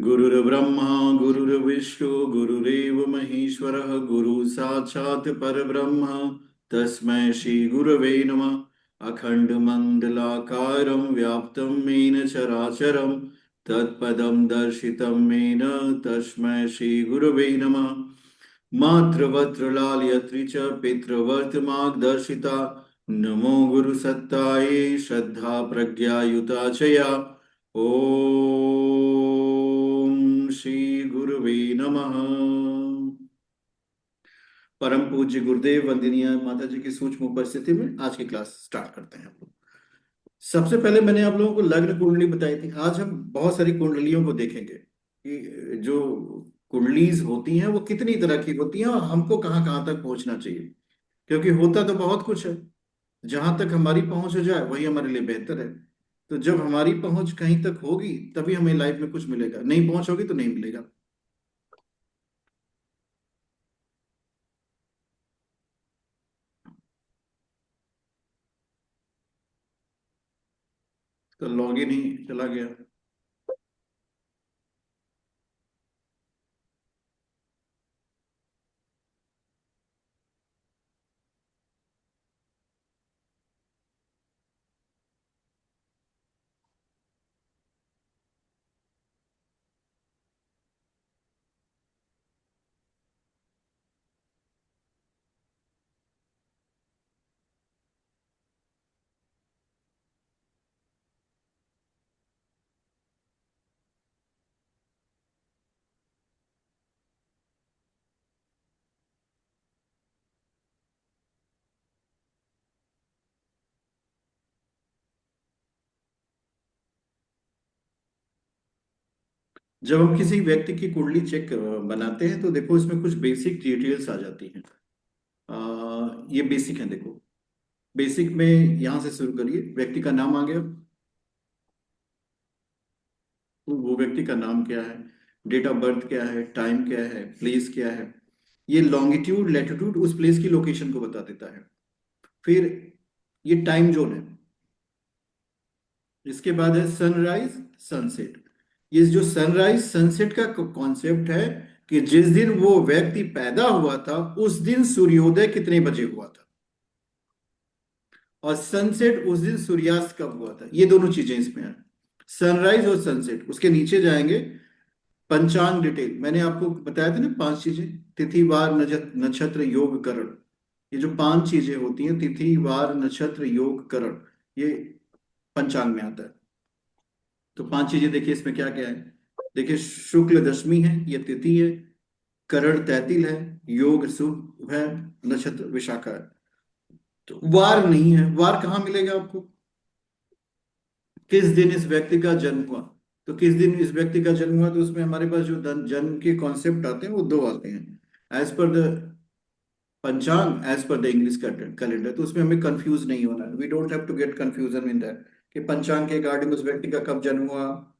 गुरुर्ब्रह्मा गुरुर्विष्णु गुरुरेव महेश्वरः गुरु साक्षात् परब्रह्म तस्मै श्री गुरवे नमः। अखण्डमण्डलाकारं व्याप्तं येन चराचरं तत्पदं दर्शितं येन तस्मै श्री गुरवे नमः। मातृवत्त्रलालयत्री च पितृवर्तमार्गदर्शिता नमो गुरुसत्तायै श्रद्धा प्रज्ञायुता च या। ओम श्री गुरुवे नमः। परम पूज्य गुरुदेव वंदनीय माता जी की सूक्ष्म उपस्थिति में आज की क्लास स्टार्ट करते हैं हम लोग। सबसे पहले मैंने आप लोगों को लग्न कुंडली बताई थी। आज हम बहुत सारी कुंडलियों को देखेंगे कि जो कुंडलीज होती हैं वो कितनी तरह की होती हैं और हमको कहाँ कहाँ तक पहुंचना चाहिए, क्योंकि होता तो बहुत कुछ है। जहां तक हमारी पहुंच हो जाए वही हमारे लिए बेहतर है। तो जब हमारी पहुंच कहीं तक होगी तभी हमें लाइफ में कुछ मिलेगा, नहीं पहुंच होगी तो नहीं मिलेगा। तो लॉगिन ही चला गया। जब हम किसी व्यक्ति की कुंडली चेक बनाते हैं तो देखो इसमें कुछ बेसिक डिटेल्स आ जाती हैं। ये बेसिक है, देखो। बेसिक में यहाँ से शुरू करिए, व्यक्ति का नाम आ गया। तो वो व्यक्ति का नाम क्या है, डेट ऑफ बर्थ क्या है, टाइम क्या है, प्लेस क्या है। ये लॉन्गिट्यूड लैटिट्यूड उस प्लेस की लोकेशन को बता देता है। फिर ये टाइम जोन है। इसके बाद है सनराइज सनसेट। ये जो सनराइज सनसेट का कॉन्सेप्ट है कि जिस दिन वो व्यक्ति पैदा हुआ था उस दिन सूर्योदय कितने बजे हुआ था, और सनसेट उस दिन सूर्यास्त कब हुआ था। ये दोनों चीजें इसमें है, सनराइज और सनसेट। उसके नीचे जाएंगे, पंचांग डिटेल। मैंने आपको बताया था ना 5 चीजें, तिथि वार नक्षत्र योग करण। ये जो 5 चीजें होती हैं, तिथि वार नक्षत्र योग करण, ये पंचांग में आता है। तो 5 चीजें देखिए इसमें क्या क्या है। देखिए, शुक्ल दशमी है, ये तिथि है। करण तैतिल है, योग शुभ है, नक्षत्र विशाखा है। तो वार नहीं है। वार कहाँ मिलेगा आपको, किस दिन इस व्यक्ति का जन्म हुआ। तो किस दिन इस व्यक्ति का जन्म हुआ, तो उसमें हमारे पास जो जन्म के कॉन्सेप्ट आते हैं वो दो आते हैं। एज पर द पंचांग, as per the English calendar. तो उसमें हमें कंफ्यूज नहीं होना है। We don't have to get confusion in that कि पंचांग के अकॉर्डिंग उस व्यक्ति का कब जन्म हुआ।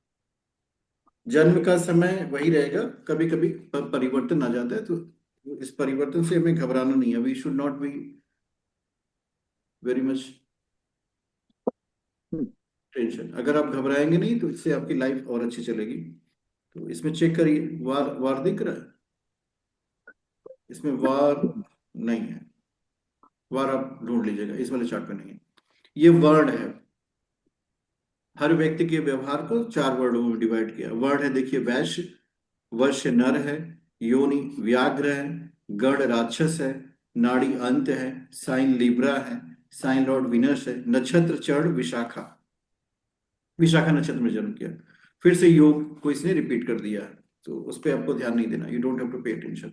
जन्म का समय वही रहेगा, कभी कभी परिवर्तन आ जाता है। तो इस परिवर्तन से हमें घबराना नहीं है। We should not be very much tension. अगर आप घबराएंगे नहीं तो इससे आपकी लाइफ और अच्छी चलेगी। तो इसमें चेक करिए, वार वार दिख रहा है। इसमें वार नहीं है। वार आप ढूंढ लीजिएगा, इस वाले चार्ट पे नहीं है। ये वर्ण है। हर व्यक्ति के व्यवहार को 4 वर्डों में डिवाइड किया। वर्ण है, देखिए, वैश्य। वश्य नर है। योनि व्याघ्र है। गण राक्षस है। नाड़ी अंत है। साइन लिब्रा है। साइन लॉर्ड विनस है। नक्षत्र चरण विशाखा। विशाखा नक्षत्र में जन्म किया। फिर से योग को इसने रिपीट कर दिया है। तो उस पर आपको ध्यान नहीं देना, you don't have to pay attention.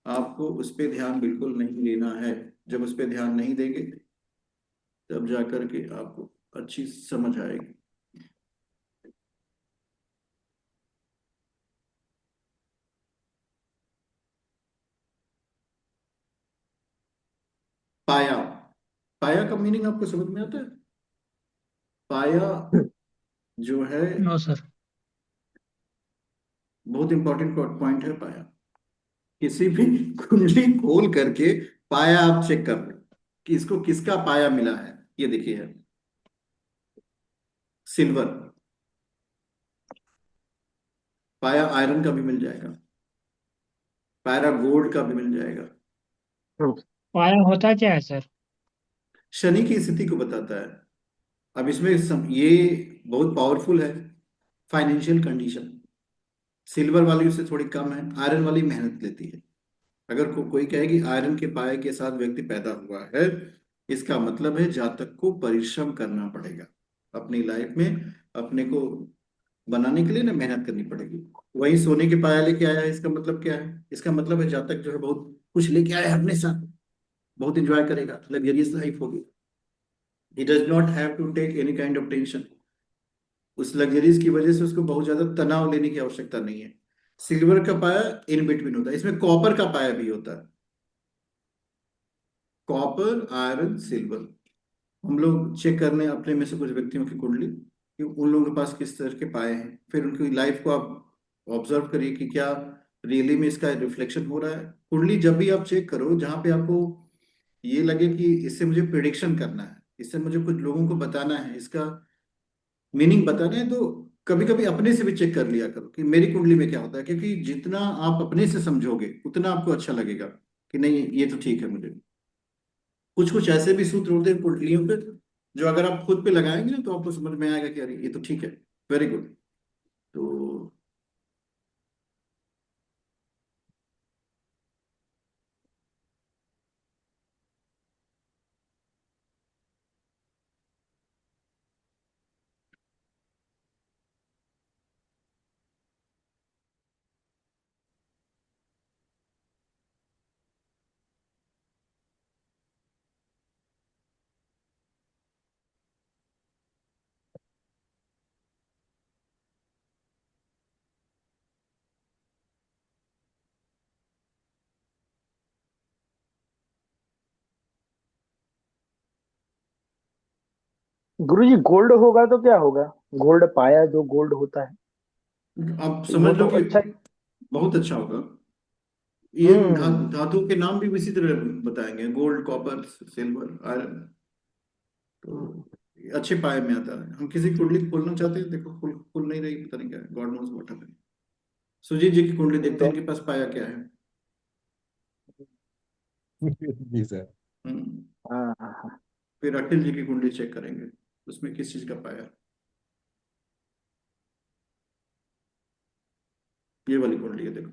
आपको उस पर ध्यान बिल्कुल नहीं देना है। जब उस पर ध्यान नहीं देंगे तब जा करके आपको अच्छी समझ आएगी। पाया। पाया का मीनिंग आपको समझ में आता है। पाया जो है, नो सर। बहुत इंपॉर्टेंट पॉइंट है पाया। किसी भी कुंडली खोल करके पाया आप चेक कर लो कि इसको किसका पाया मिला है। ये देखिए है सिल्वर। पाया आयरन का भी मिल जाएगा, पायरा गोल्ड का भी मिल जाएगा। पाया होता क्या है सर? शनि की स्थिति को बताता है। अब इसमें ये बहुत पावरफुल है। फाइनेंशियल कंडीशन, सिल्वर वाली उससे थोड़ी कम है, आयरन वाली मेहनत लेती है। अगर कोई कहे कि आयरन के पाए के साथ व्यक्ति पैदा हुआ है, इसका मतलब है जातक को परिश्रम करना पड़ेगा अपनी लाइफ में, अपने को बनाने के लिए ना मेहनत करनी पड़ेगी। वही सोने के पाया लेके आया है, इसका मतलब क्या है? इसका मतलब है जातक जो है बहुत कुछ लेके आया है अपने साथ, बहुत इंजॉय करेगा, लग्जरियस लाइफ होगी। He does not have to take any kind of tension. उस लग्जरीज की वजह से उसको बहुत ज्यादा तनाव लेने की आवश्यकता नहीं है। सिल्वर का पाया इन बिटवीन होता है, इसमें कॉपर का पाया भी होता है। Copper, iron, silver. हम लोग चेक करने अपने में से कुछ व्यक्तियों की कुंडली कि उन लोगों के पास किस तरह के पाए हैं, फिर उनकी लाइफ को आप ऑब्जर्व करिए कि क्या रियली में इसका रिफ्लेक्शन हो रहा है। कुंडली जब भी आप चेक करो, जहां पे आपको ये लगे कि इससे मुझे प्रिडिक्शन करना है, इससे मुझे कुछ लोगों को बताना है, इसका मीनिंग बताना है, तो कभी कभी अपने से भी चेक कर लिया करो कि मेरी कुंडली में क्या होता है। क्योंकि जितना आप अपने से समझोगे उतना आपको अच्छा लगेगा कि नहीं ये तो ठीक है मुझे। कुछ कुछ ऐसे भी सूत्र होते हैं कुंडलियों पे, जो अगर आप खुद पे लगाएंगे ना तो आपको समझ में आएगा कि अरे ये तो ठीक है। Very good. तो गुरुजी गोल्ड होगा तो क्या होगा? गोल्ड पाया जो गोल्ड होता है, आप वो समझ लो तो कि अच्छा। बहुत अच्छा होगा। ये हम्म। धातु के नाम भी इसी तरह बताएंगे, गोल्ड, कॉपर, सिल्वर, आयरन। हम्म। तो अच्छे पाए में आता है। हम किसी कुंडली खोलना चाहते हैं, देखो खुल खुल नहीं रही, पता नहीं क्या है, गॉड नोज व्हाट है। सुजीत जी की कुंडली देखते हैं, इनके पास पाया क्या है। जी सर। हम्म। हाँ हाँ हाँ। फिर अखिल जी की कुंडली चेक करेंगे, उसमें किस चीज का पाया है। ये वाली कुंडली है, देखो।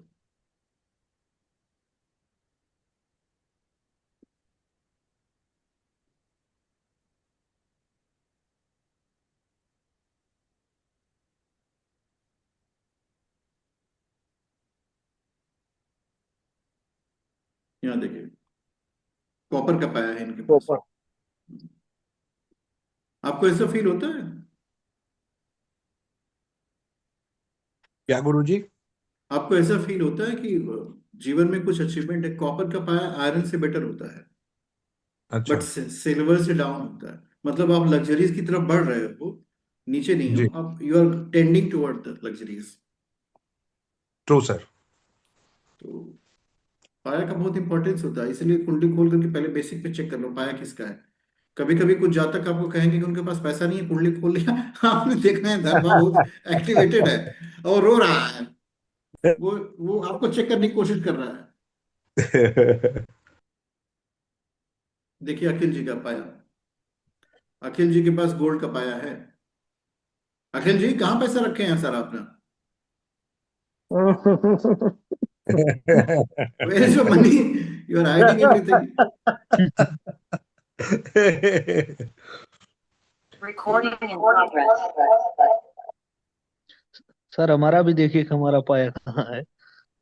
यहाँ देखिए, कॉपर का पाया है इनके पास। ऊपर। आपको ऐसा फील होता है? क्या गुरुजी? आपको ऐसा फील होता है कि जीवन में कुछ अचीवमेंट है? कॉपर का पाया आयरन से बेटर होता है, बट अच्छा। सिल्वर से डाउन होता है। मतलब आप लग्जरीज की तरफ बढ़ रहे हो, नीचे नहीं जी। हो आप, you are tending toward the luxuries. True sir. तो पाया का बहुत इंपॉर्टेंस होता है, इसलिए कुंडली खोल करके पहले बेसिक पे चेक कर लो पाया किसका है। कभी कभी कुछ जातक आपको कहेंगे कि उनके पास पैसा नहीं है, कुंडली खोल लिया आपने देखना है धन भाव बहुत एक्टिवेटेड है और रो रहा है। वो आपको चेक करने की कोशिश कर रहा है। देखिए अखिल जी का पाया, अखिल जी के पास गोल्ड का पाया है। अखिल जी कहाँ पैसा रखे हैं सर आपने? Where is your money? You are hiding everything. Recording in progress. Sir हमारा भी देखिए कि हमारा पाया कहाँ है।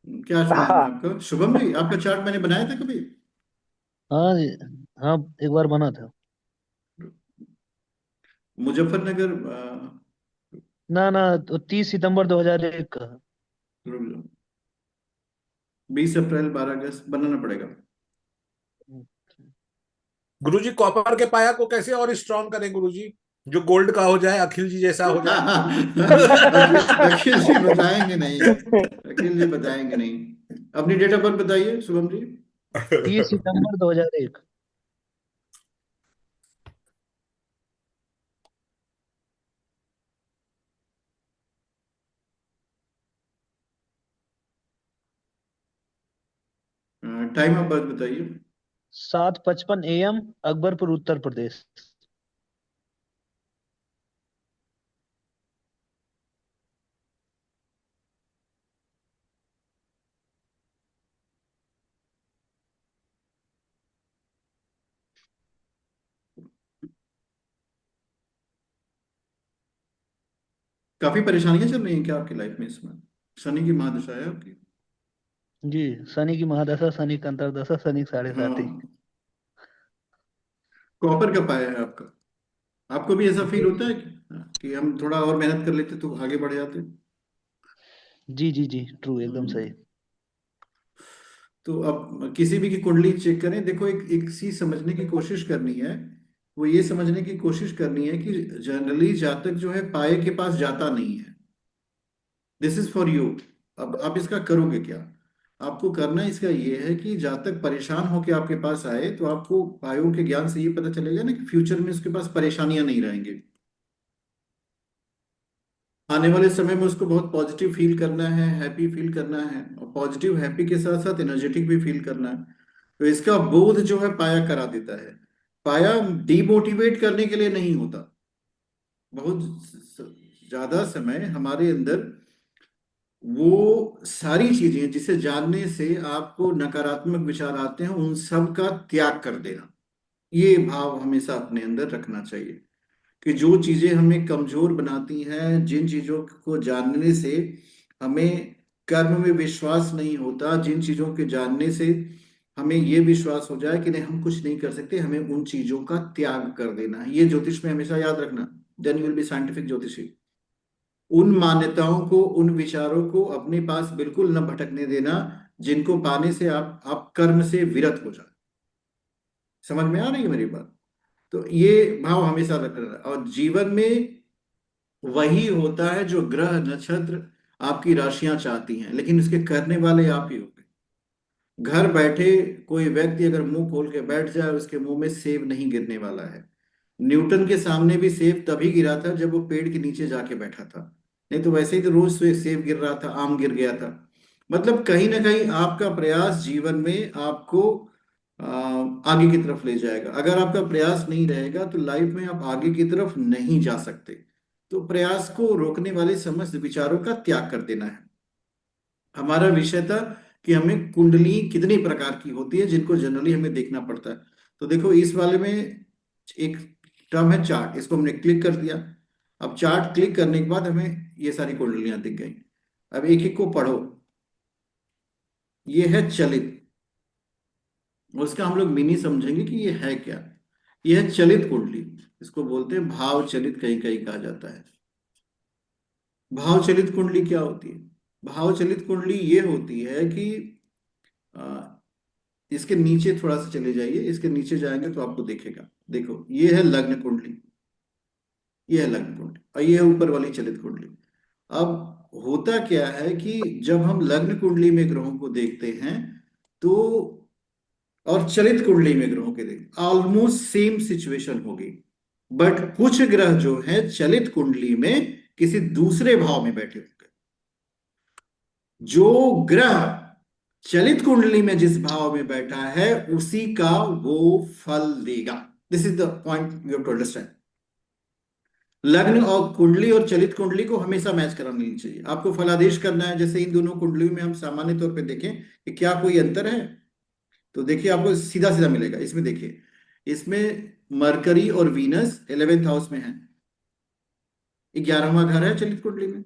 क्या नाम है हाँ आपका? शुभम जी, आपका चार्ट मैंने बनाया था कभी? जी। हाँ, एक बार बना था। मुजफ्फरनगर ना ना, तो 30 सितंबर 2001 का। 20 अप्रैल, 12 अगस्त बनाना पड़ेगा। गुरुजी कॉपर के पाया को कैसे और स्ट्रॉन्ग करें गुरुजी, जो गोल्ड का हो जाए, अखिल जी जैसा हो जाए। अखिल जी बताएंगे नहीं, अखिल जी बताएंगे नहीं। अपनी डेट ऑफ बर्थ बताइए शुभम जी। 30 सितंबर 2001। टाइम ऑफ बर्थ बताइए। 7:55 AM, अकबरपुर, उत्तर प्रदेश। काफी परेशानियां चल रही हैं क्या आपकी लाइफ में इस समय? शनि की महादशा है आपकी? जी, शनि की महादशा, शनि का अंतरदशा, शनि साढ़े साथी। हाँ। कॉपर का पाया है आपका। आपको भी ऐसा फील होता है कि हम थोड़ा और मेहनत कर लेते तो आगे बढ़ जाते? जी जी जी, ट्रू, एकदम हम्म। सही। तो अब किसी भी की कुंडली चेक करें, देखो एक एक चीज समझने की कोशिश करनी है। वो ये समझने की कोशिश करनी है कि जनरली जातक जो है पाए के पास जाता नहीं है। This is for you. अब आप इसका करोगे क्या? आपको करना इसका ये है कि जातक परेशान होकर आपके पास आए तो आपको पायों के ज्ञान से ये पता चलेगा ना कि फ्यूचर में उसके पास परेशानियां नहीं रहेंगी। आने वाले समय में उसको बहुत पॉजिटिव फील करना है, हैप्पी फील करना है, और पॉजिटिव हैप्पी के साथ साथ एनर्जेटिक भी फील करना है। तो इसका बोध जो है पाया करा देता है। पाया डीमोटिवेट करने के लिए नहीं होता। बहुत ज्यादा समय हमारे अंदर वो सारी चीजें जिसे जानने से आपको नकारात्मक विचार आते हैं उन सब का त्याग कर देना, ये भाव हमेशा अपने अंदर रखना चाहिए। कि जो चीजें हमें कमजोर बनाती हैं, जिन चीजों को जानने से हमें कर्म में विश्वास नहीं होता, जिन चीजों के जानने से हमें ये विश्वास हो जाए कि नहीं हम कुछ नहीं कर सकते, हमें उन चीजों का त्याग कर देना है। ये ज्योतिष में हमेशा याद रखना। Then you will be scientific ज्योतिषी। उन मान्यताओं को, उन विचारों को अपने पास बिल्कुल न भटकने देना जिनको पाने से आप कर्म से विरत हो जाए। समझ में आ रही है मेरी बात? तो ये भाव हमेशा रखना। और जीवन में वही होता है जो ग्रह नक्षत्र आपकी राशियां चाहती हैं, लेकिन इसके करने वाले आप ही होंगे। घर बैठे कोई व्यक्ति अगर मुंह खोल के बैठ जाए उसके मुंह में सेब नहीं गिरने वाला है। न्यूटन के सामने भी सेब तभी गिरा था जब वो पेड़ के नीचे जाके बैठा था। नहीं तो वैसे ही तो रोज सेब गिर रहा था, आम गिर गया था। मतलब कहीं ना कहीं आपका प्रयास जीवन में आपको आगे की तरफ ले जाएगा। अगर आपका प्रयास नहीं रहेगा तो लाइफ में आप आगे की तरफ नहीं जा सकते। तो प्रयास को रोकने वाले समस्त विचारों का त्याग कर देना है। हमारा विषय था कि हमें कुंडली कितनी प्रकार की होती है जिनको जनरली हमें देखना पड़ता है। तो देखो इस वाले में एक टर्म है चार्ट, इसको हमने क्लिक कर दिया। अब चार्ट क्लिक करने के बाद हमें ये सारी कुंडलियां दिख गई। अब एक एक को पढ़ो। ये है चलित। उसका हम लोग मीनिंग समझेंगे कि ये है क्या। ये है चलित कुंडली। इसको बोलते हैं भाव चलित, कहीं कहीं कहा जाता है। भाव चलित कुंडली क्या होती है? भाव चलित कुंडली ये होती है कि आ, इसके नीचे थोड़ा सा चले जाइए, इसके नीचे जाएंगे तो आपको दिखेगा। देखो ये है लग्न कुंडली। ये है लग्न कुंडली और ये है ऊपर वाली चलित कुंडली। अब होता क्या है कि जब हम लग्न कुंडली में ग्रहों को देखते हैं तो, और चलित कुंडली में ग्रहों के देख ऑलमोस्ट सेम सिचुएशन होगी। बट कुछ ग्रह जो है चलित कुंडली में किसी दूसरे भाव में बैठे होंगे। जो ग्रह चलित कुंडली में जिस भाव में बैठा है उसी का वो फल देगा। This is the point you have to understand. लग्न और कुंडली और चलित कुंडली को हमेशा मैच करानी चाहिए। आपको फलादेश करना है, जैसे इन दोनों कुंडलियों में हम सामान्य तौर पे देखें कि क्या कोई अंतर है, तो देखिए आपको सीधा सीधा मिलेगा। इसमें देखिए, इसमें मरकरी और वीनस 11th हाउस में है, 11वां घर है चलित कुंडली में।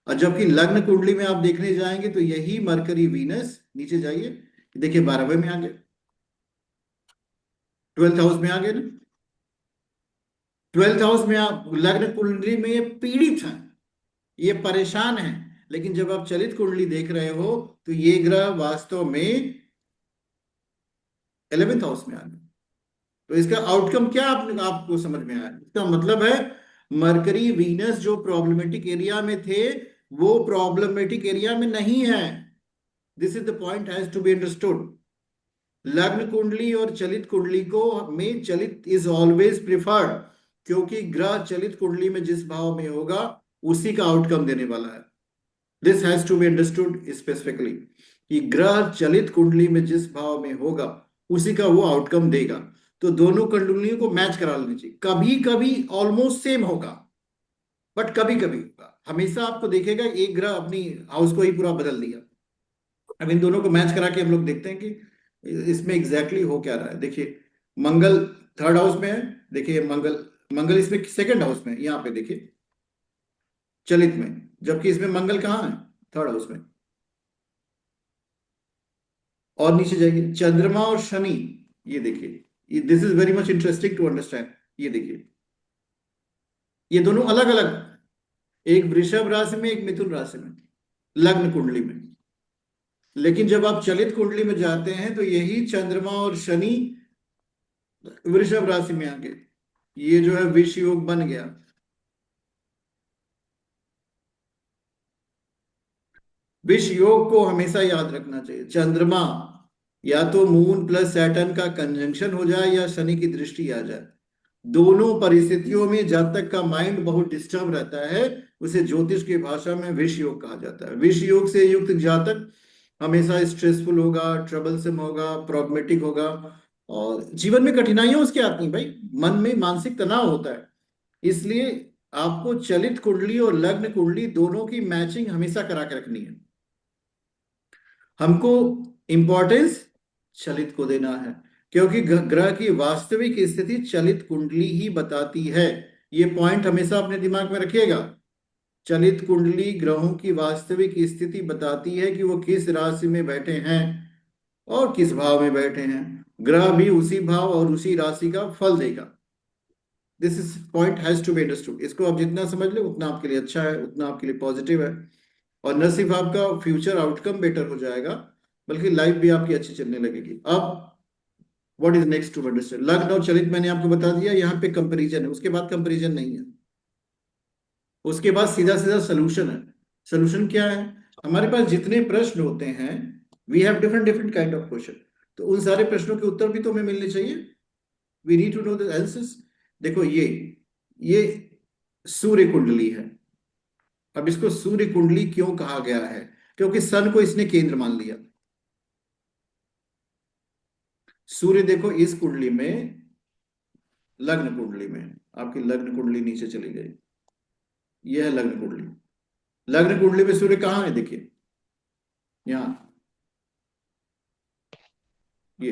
और जबकि लग्न कुंडली में आप देखने जाएंगे तो यही मरकरी वीनस, नीचे जाइए, देखिए 12वें में आ गए, 12th हाउस में आ गए ना। 12th हाउस में आप लग्न कुंडली में ये पीड़ित हैं, ये परेशान हैं। लेकिन जब आप चलित कुंडली देख रहे हो तो ये ग्रह वास्तव में 11th हाउस में आ गए। तो इसका आउटकम क्या आपको समझ में आया? इसका मतलब है मरकरी वीनस जो प्रॉब्लमेटिक एरिया में थे वो प्रॉब्लमेटिक एरिया में नहीं है। This is the point has to be understood. लग्न कुंडली और चलित कुंडली को में चलित इज ऑलवेज प्रिफर्ड, क्योंकि ग्रह चलित कुंडली में जिस भाव में होगा उसी का आउटकम देने वाला है। This has to be understood specifically. कि ग्रह चलित कुंडली में जिस भाव में होगा उसी का वो आउटकम देगा। तो दोनों कुंडलियों को मैच करा लेनी चाहिए। कभी कभी ऑलमोस्ट सेम होगा, बट कभी कभी होगा। हमेशा आपको देखेगा एक ग्रह अपनी हाउस को ही पूरा बदल दिया। अब इन दोनों को मैच करा के हम लोग देखते हैं कि इसमें एग्जैक्टली हो क्या रहा है। देखिए, मंगल थर्ड हाउस में है। देखिए मंगल, मंगल इसमें सेकंड हाउस में है, यहाँ पे देखिए चलित में, जबकि इसमें मंगल कहाँ है? थर्ड हाउस में। और नीचे जाइए, चंद्रमा और शनि, ये देखिए, this is very much interesting to understand. ये देखिए, ये दोनों अलग अलग, एक वृषभ राशि में, एक मिथुन राशि में, लग्न कुंडली में। लेकिन जब आप चलित कुंडली में जाते हैं तो यही चंद्रमा और शनि वृषभ राशि में आ गए। ये जो है विष योग बन गया। विष योग को हमेशा याद रखना चाहिए। चंद्रमा या तो मून प्लस सैटर्न का कंजंक्शन हो जाए या शनि की दृष्टि आ जाए। दोनों परिस्थितियों में जब तक का माइंड बहुत डिस्टर्ब रहता है उसे ज्योतिष की भाषा में विष योग कहा जाता है। विष योग से युक्त जातक हमेशा स्ट्रेसफुल होगा, ट्रबलसम होगा, प्रॉब्लमेटिक होगा, और जीवन में कठिनाइयां उसके आती हैं भाई, मन में मानसिक तनाव होता है। इसलिए आपको चलित कुंडली और लग्न कुंडली दोनों की मैचिंग हमेशा करा के रखनी है। हमको इंपॉर्टेंस चलित को देना है, क्योंकि ग्रह की वास्तविक स्थिति चलित कुंडली ही बताती है। ये पॉइंट हमेशा अपने दिमाग में रखिएगा। चलित कुंडली ग्रहों की वास्तविक स्थिति बताती है कि वो किस राशि में बैठे हैं और किस भाव में बैठे हैं। ग्रह भी उसी भाव और उसी राशि का फल देगा। This is point has to be understood. इसको आप जितना समझ ले उतना आपके लिए अच्छा है, उतना आपके लिए पॉजिटिव है, और न सिर्फ आपका फ्यूचर आउटकम बेटर हो जाएगा बल्कि लाइफ भी आपकी अच्छी चलने लगेगी। अब what is next to understand? लग्न और चलित मैंने आपको बता दिया, यहाँ पे कंपैरिजन है, उसके बाद कंपैरिजन नहीं है। उसके बाद सीधा सीधा सोल्यूशन है। सोल्यूशन क्या है? हमारे पास जितने प्रश्न होते हैं, we have different different kind of question, तो उन सारे प्रश्नों के उत्तर भी तो हमें मिलने चाहिए। We need to know the answers. देखो, ये सूर्य कुंडली है। अब इसको सूर्य कुंडली क्यों कहा गया है? क्योंकि सन को इसने केंद्र मान लिया। सूर्य देखो इस कुंडली में, लग्न कुंडली में, आपकी लग्न कुंडली नीचे चली गई, यह है लग्न कुंडली। लग्न कुंडली में सूर्य कहाँ है? देखिए यहां, ये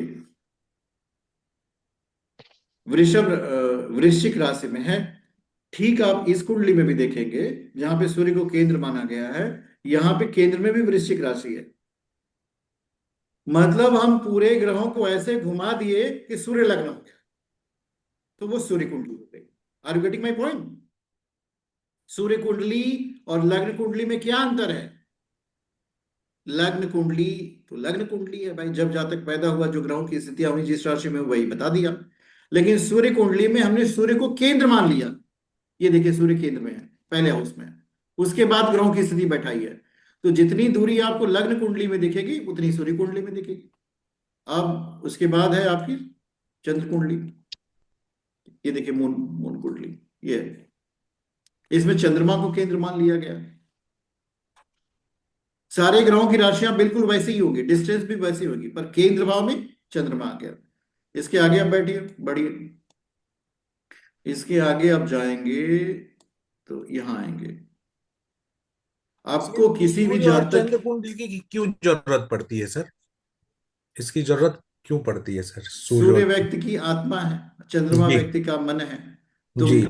वृषभ वृश्चिक राशि में है। ठीक आप इस कुंडली में भी देखेंगे जहां पे सूर्य को केंद्र माना गया है, यहां पे केंद्र में भी वृश्चिक राशि है। मतलब हम पूरे ग्रहों को ऐसे घुमा दिए कि सूर्य लग्न हो गया, तो वो सूर्य कुंडली हो गई। Are you getting my point? सूर्य कुंडली और लग्न कुंडली में क्या अंतर है? लग्न कुंडली तो लग्न कुंडली है भाई, जब जातक पैदा हुआ जो ग्रहों की स्थितियां हुई जिस राशि में वही बता दिया। लेकिन सूर्य कुंडली में हमने सूर्य को केंद्र मान लिया। ये देखिए सूर्य केंद्र में है, पहले हाउस में है, उसके बाद ग्रहों की स्थिति बैठाई है। तो जितनी दूरी आपको लग्न कुंडली में दिखेगी उतनी सूर्य कुंडली में दिखेगी। अब उसके बाद है आपकी चंद्र कुंडली। ये देखिए मून मून कुंडली, ये है। इसमें चंद्रमा को केंद्र मान लिया गया। सारे ग्रहों की राशियां बिल्कुल वैसे ही होगी, डिस्टेंस भी वैसी होगी, पर केंद्र भाव में चंद्रमा आ गया। इसके आगे आप बैठिए, बढ़िए। इसके आगे आप जाएंगे तो यहां आएंगे। आपको किसी भी सूर्य और जातक, चंद्र कुंडली की क्यों जरूरत पड़ती है सर? इसकी जरूरत क्यों पड़ती है सर, सूर्य सूर्य और? व्यक्ति की आत्मा है, चंद्रमा जी व्यक्ति का मन है। तो जी।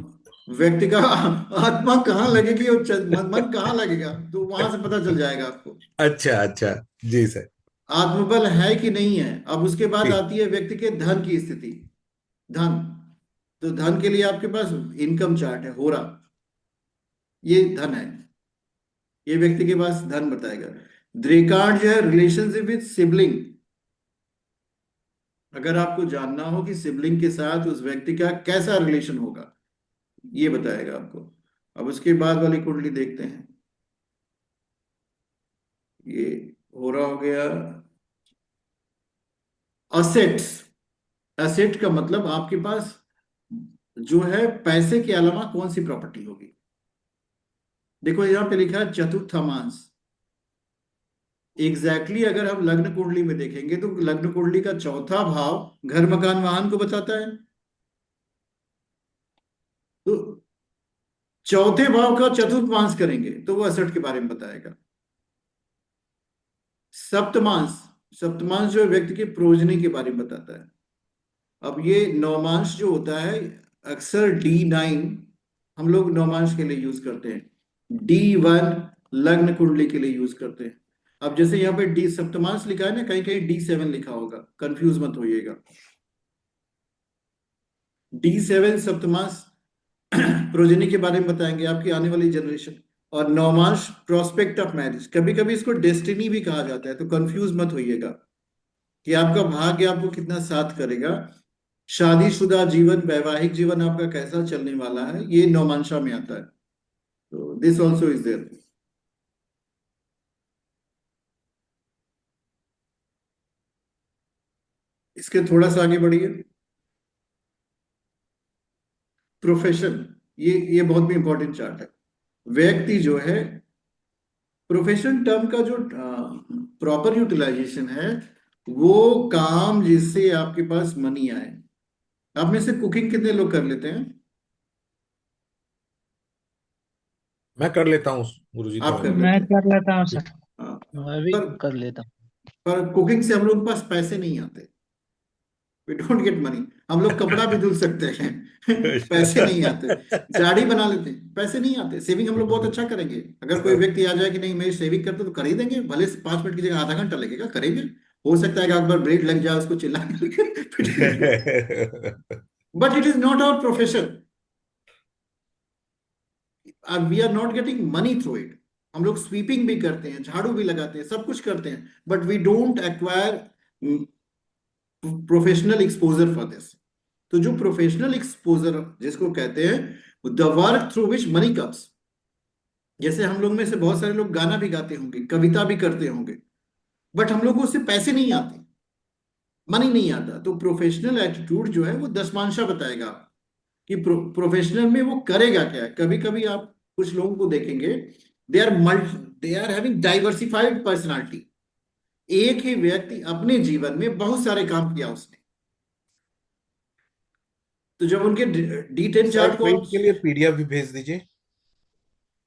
व्यक्ति का आत्मा कहाँ लगेगी और मन कहाँ लगेगा, तो वहां से पता चल जाएगा आपको अच्छा अच्छा। जी सर। आत्मबल है कि नहीं है। अब उसके बाद जी। आती है व्यक्ति के धन की स्थिति। धन, तो धन के लिए आपके पास इनकम चार्ट है, हो रहा, ये धन है, ये व्यक्ति के पास धन बताएगा। द्रेकांड जो है रिलेशनशिप विद सिबलिंग, अगर आपको जानना हो कि सिबलिंग के साथ उस व्यक्ति का कैसा रिलेशन होगा, ये बताएगा आपको। अब उसके बाद वाली कुंडली देखते हैं। ये हो रहा हो गया असेट्स। एसेट का मतलब आपके पास जो है पैसे के अलावा कौन सी प्रॉपर्टी होगी। देखो यहां पे लिखा है चतुर्थांश, एग्जैक्टली अगर हम लग्न कुंडली में देखेंगे तो लग्न कुंडली का चौथा भाव घर मकान वाहन को बताता है। तो चौथे भाव का चतुर्थांश करेंगे तो वो असठ के बारे में बताएगा। सप्तमांश, सप्तमांश जो है व्यक्ति की प्रोजनी के बारे में बताता है। अब ये नवमांश जो होता है, अक्सर D9 हम लोग नवमांश के लिए यूज करते हैं, D1 लग्न कुंडली के लिए यूज करते हैं। अब जैसे यहाँ पे डी सप्तमांश लिखा है ना, कहीं कहीं D7 लिखा होगा, कंफ्यूज मत होइएगा। D7 सप्तमांश प्रोजेनी के बारे में बताएंगे, आपकी आने वाली जनरेशन। और नौमांश प्रोस्पेक्ट ऑफ मैरिज, कभी कभी इसको डेस्टिनी भी कहा जाता है, तो कंफ्यूज मत होइएगा कि आपका भाग्य आपको कितना साथ करेगा। शादीशुदा जीवन, वैवाहिक जीवन आपका कैसा चलने वाला है, ये नौमांशा में आता है। तो दिस ऑल्सो इज देयर। इसके थोड़ा सा आगे बढ़िए। प्रोफेशन, ये बहुत भी इंपॉर्टेंट चार्ट है। व्यक्ति जो है, प्रोफेशन टर्म का जो प्रॉपर यूटिलाइजेशन है, वो काम जिससे आपके पास मनी आए। आप में से कुकिंग कितने लोग कर लेते हैं? मैं कर लेता हूँ गुरुजी आप थोड़ा कर बहुत। मैं लेते हैं। कर लेता हूँ सर। हाँ। मैं भी पर कर लेता हूँ। पर कुकिंग से हम लोग के पास पैसे नहीं आते। We don't get money. हम लोग कपड़ा भी धुल सकते हैं पैसे नहीं आते। दाढ़ी बना लेते हैं, पैसे नहीं आते। सेविंग हम लोग बहुत अच्छा करेंगे। अगर कोई व्यक्ति आ जाए कि नहीं मैं सेविंग करता, तो कर ही देंगे, भले से 5 मिनट की जगह आधा घंटा लगेगा, करेंगे। हो सकता है कि एक बार ब्रेक लग जाए, उसको चिल्लाने लगे but it is not our profession. We are not getting money through it. हम लोग स्वीपिंग भी करते हैं, झाड़ू भी लगाते हैं, सब कुछ करते हैं, but we don't acquire professional exposure for this. तो जो प्रोफेशनल एक्सपोजर जिसको कहते हैं, the work through which money comes. जैसे हम लोग में से बहुत सारे लोग गाना भी गाते होंगे, कविता भी करते होंगे, बट हम लोग को उससे पैसे नहीं आते, मनी नहीं आता। तो प्रोफेशनल एटीट्यूड जो है वो दशमांशा बताएगा कि प्रोफेशनल में वो करेगा क्या है। कभी कभी आप कुछ लोगों को देखेंगे, they are having diversified personality. एक ही व्यक्ति अपने जीवन में बहुत सारे काम किया उसने। तो जब उनके D10 सर चार्ट को क्विज के लिए पीडीएफ भी भेज दीजिए।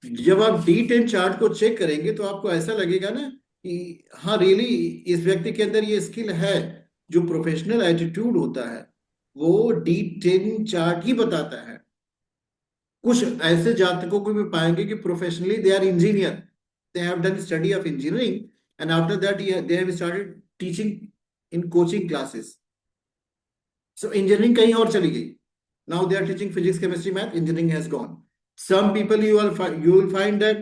जब आप D10 चार्ट को चेक करेंगे तो आपको ऐसा लगेगा ना कि हाँ रियली इस व्यक्ति के अंदर ये स्किल है। जो प्रोफेशनल एटीट्यूड होता है वो D10 चार्ट ही बताता है। कुछ ऐसे जातकों को भी पाएंगे कि professionally they are engineer, they have done study of engineering, and after that they have started teaching in coaching classes. So engineering कहीं और चली गई, now they are teaching physics chemistry math, engineering has gone. Some people you will find that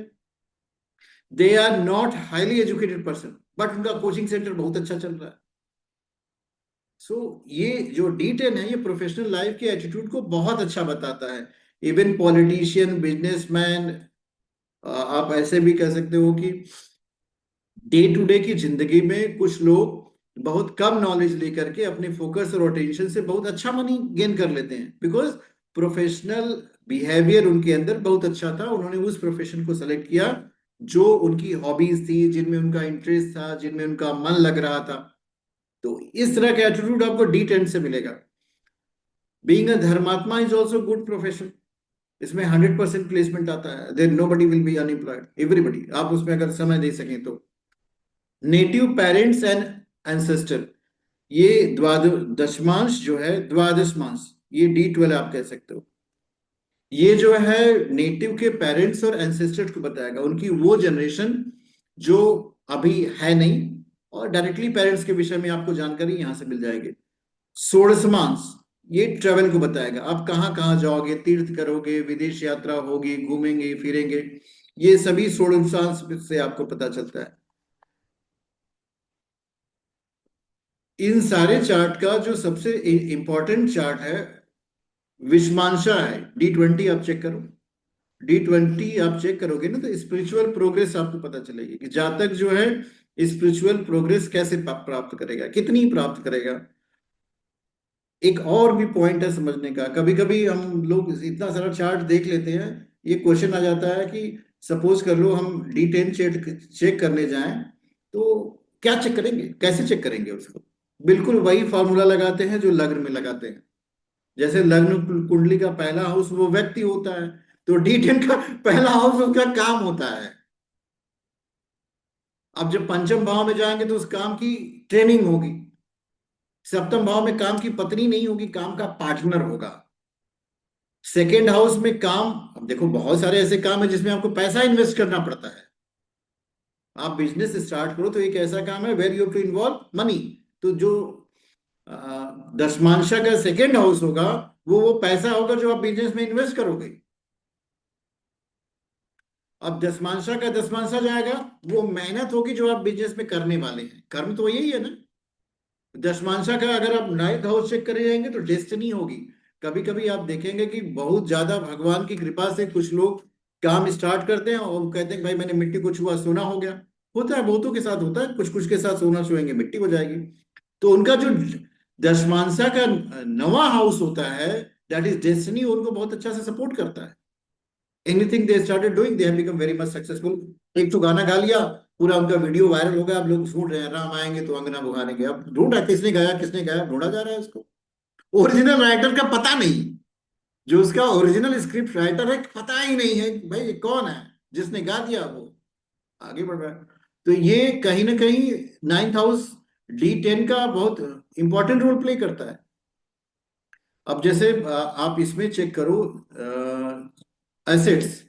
they are not highly educated person, but उनका coaching centre बहुत अच्छा चल रहा है। सो ये जो D10 है, ये प्रोफेशनल लाइफ के एटीट्यूड को बहुत अच्छा बताता है। इवन पॉलिटिशियन, बिजनेसमैन, आप ऐसे भी कह सकते हो कि डे टू डे की जिंदगी में कुछ लोग बहुत कम नॉलेज लेकर के अपने फोकस और अटेंशन से बहुत अच्छा मनी गेन कर लेते हैं, बिकॉज प्रोफेशनल बिहेवियर उनके अंदर बहुत अच्छा था। उन्होंने उस प्रोफेशन को सेलेक्ट किया जो उनकी हॉबीज थी, जिनमें उनका इंटरेस्ट था, जिनमें उनका मन लग रहा था। तो इस तरह का एटीट्यूड आपको D10 से मिलेगा। बीइंग अ धर्मात्मा इज ऑल्सो गुड प्रोफेशन। इसमें 100% प्लेसमेंट आता है, then nobody will be unemployed, everybody. आप उसमें अगर समय दे सकें तो। नेटिव पेरेंट्स एंड एंसेस्टर, ये द्वादश दशमांश जो है, द्वादशमांश, ये D12 आप कह सकते हो। ये जो है नेटिव के पेरेंट्स और एंसेस्टर्स को बताएगा, उनकी वो जनरेशन जो अभी है नहीं, और डायरेक्टली पेरेंट्स के विषय में आपको जानकारी यहां से मिल जाएगी। षोडशमांश, ये ट्रेवल को बताएगा, आप कहाँ कहाँ जाओगे, तीर्थ करोगे, विदेश यात्रा होगी, घूमेंगे फिरेंगे, ये सभी षोडशांश से आपको पता चलता है। इन सारे चार्ट का जो सबसे इंपॉर्टेंट चार्ट है विषमांशा है, D20 आप चेक करो। D20 आप चेक करोगे ना तो स्पिरिचुअल प्रोग्रेस आपको पता चलेगी कि जातक जो है स्पिरिचुअल प्रोग्रेस कैसे प्राप्त करेगा, कितनी प्राप्त करेगा। एक और भी पॉइंट है समझने का। कभी कभी हम लोग इतना सारा चार्ट देख लेते हैं, ये क्वेश्चन आ जाता है कि सपोज कर लो हम D10 चेक करने जाएं तो क्या चेक करेंगे, कैसे चेक करेंगे उसको? बिल्कुल वही फॉर्मूला लगाते हैं जो लग्न में लगाते हैं। जैसे लग्न कुंडली का पहला हाउस वो व्यक्ति होता है, तो D10 का पहला हाउस उसका काम होता है। अब जब पंचम भाव में जाएंगे तो उस काम की ट्रेनिंग होगी। सप्तम भाव में काम की पत्नी नहीं होगी, काम का पार्टनर होगा। सेकेंड हाउस में काम, अब देखो बहुत सारे ऐसे काम है जिसमें आपको पैसा इन्वेस्ट करना पड़ता है। आप बिजनेस स्टार्ट करो तो एक ऐसा काम है where you to involve money. तो जो दशमांशा का सेकेंड हाउस होगा वो पैसा होगा जो आप बिजनेस में इन्वेस्ट करोगे। अब दशमांशा का दशमांशा जाएगा, वो मेहनत होगी जो आप बिजनेस में करने वाले हैं। कर्म तो यही है ना। दशमांशा का अगर आप नाइन्थ हाउस चेक करे जाएंगे तो डेस्टिनी होगी। कभी कभी आप देखेंगे कि बहुत ज्यादा भगवान की कृपा से कुछ लोग काम स्टार्ट करते हैं और कहते हैं भाई मैंने मिट्टी को छुआ सोना हो गया। होता है, बहुतों के साथ होता है, कुछ कुछ के साथ सोना छुएंगे मिट्टी हो जाएगी। तो उनका जो दशमांशा का नवा हाउस होता है, दैट इज डेस्टिनी, उनको बहुत अच्छा से सपोर्ट करता है। Anything they started doing they have become very much successful. एक तो गाना गा लिया, पूरा उनका वीडियो वायरल हो गया, अब लोग सुन रहे हैं राम आएंगे तो अंगना बुहारेंगे। अब ढूंढा किसने गाया किसने गाया, ढूंढा जा रहा है उसको। ओरिजिनल राइटर का पता नहीं, जो उसका ओरिजिनल स्क्रिप्ट राइटर है पता ही नहीं है भाई ये कौन है, जिसने गा दिया वो आगे बढ़ रहा है। तो ये कहीं ना कहीं नाइन्थ हाउस D10 का बहुत इंपॉर्टेंट रोल प्ले करता है। अब जैसे आप इसमें चेक करो एसेट्स।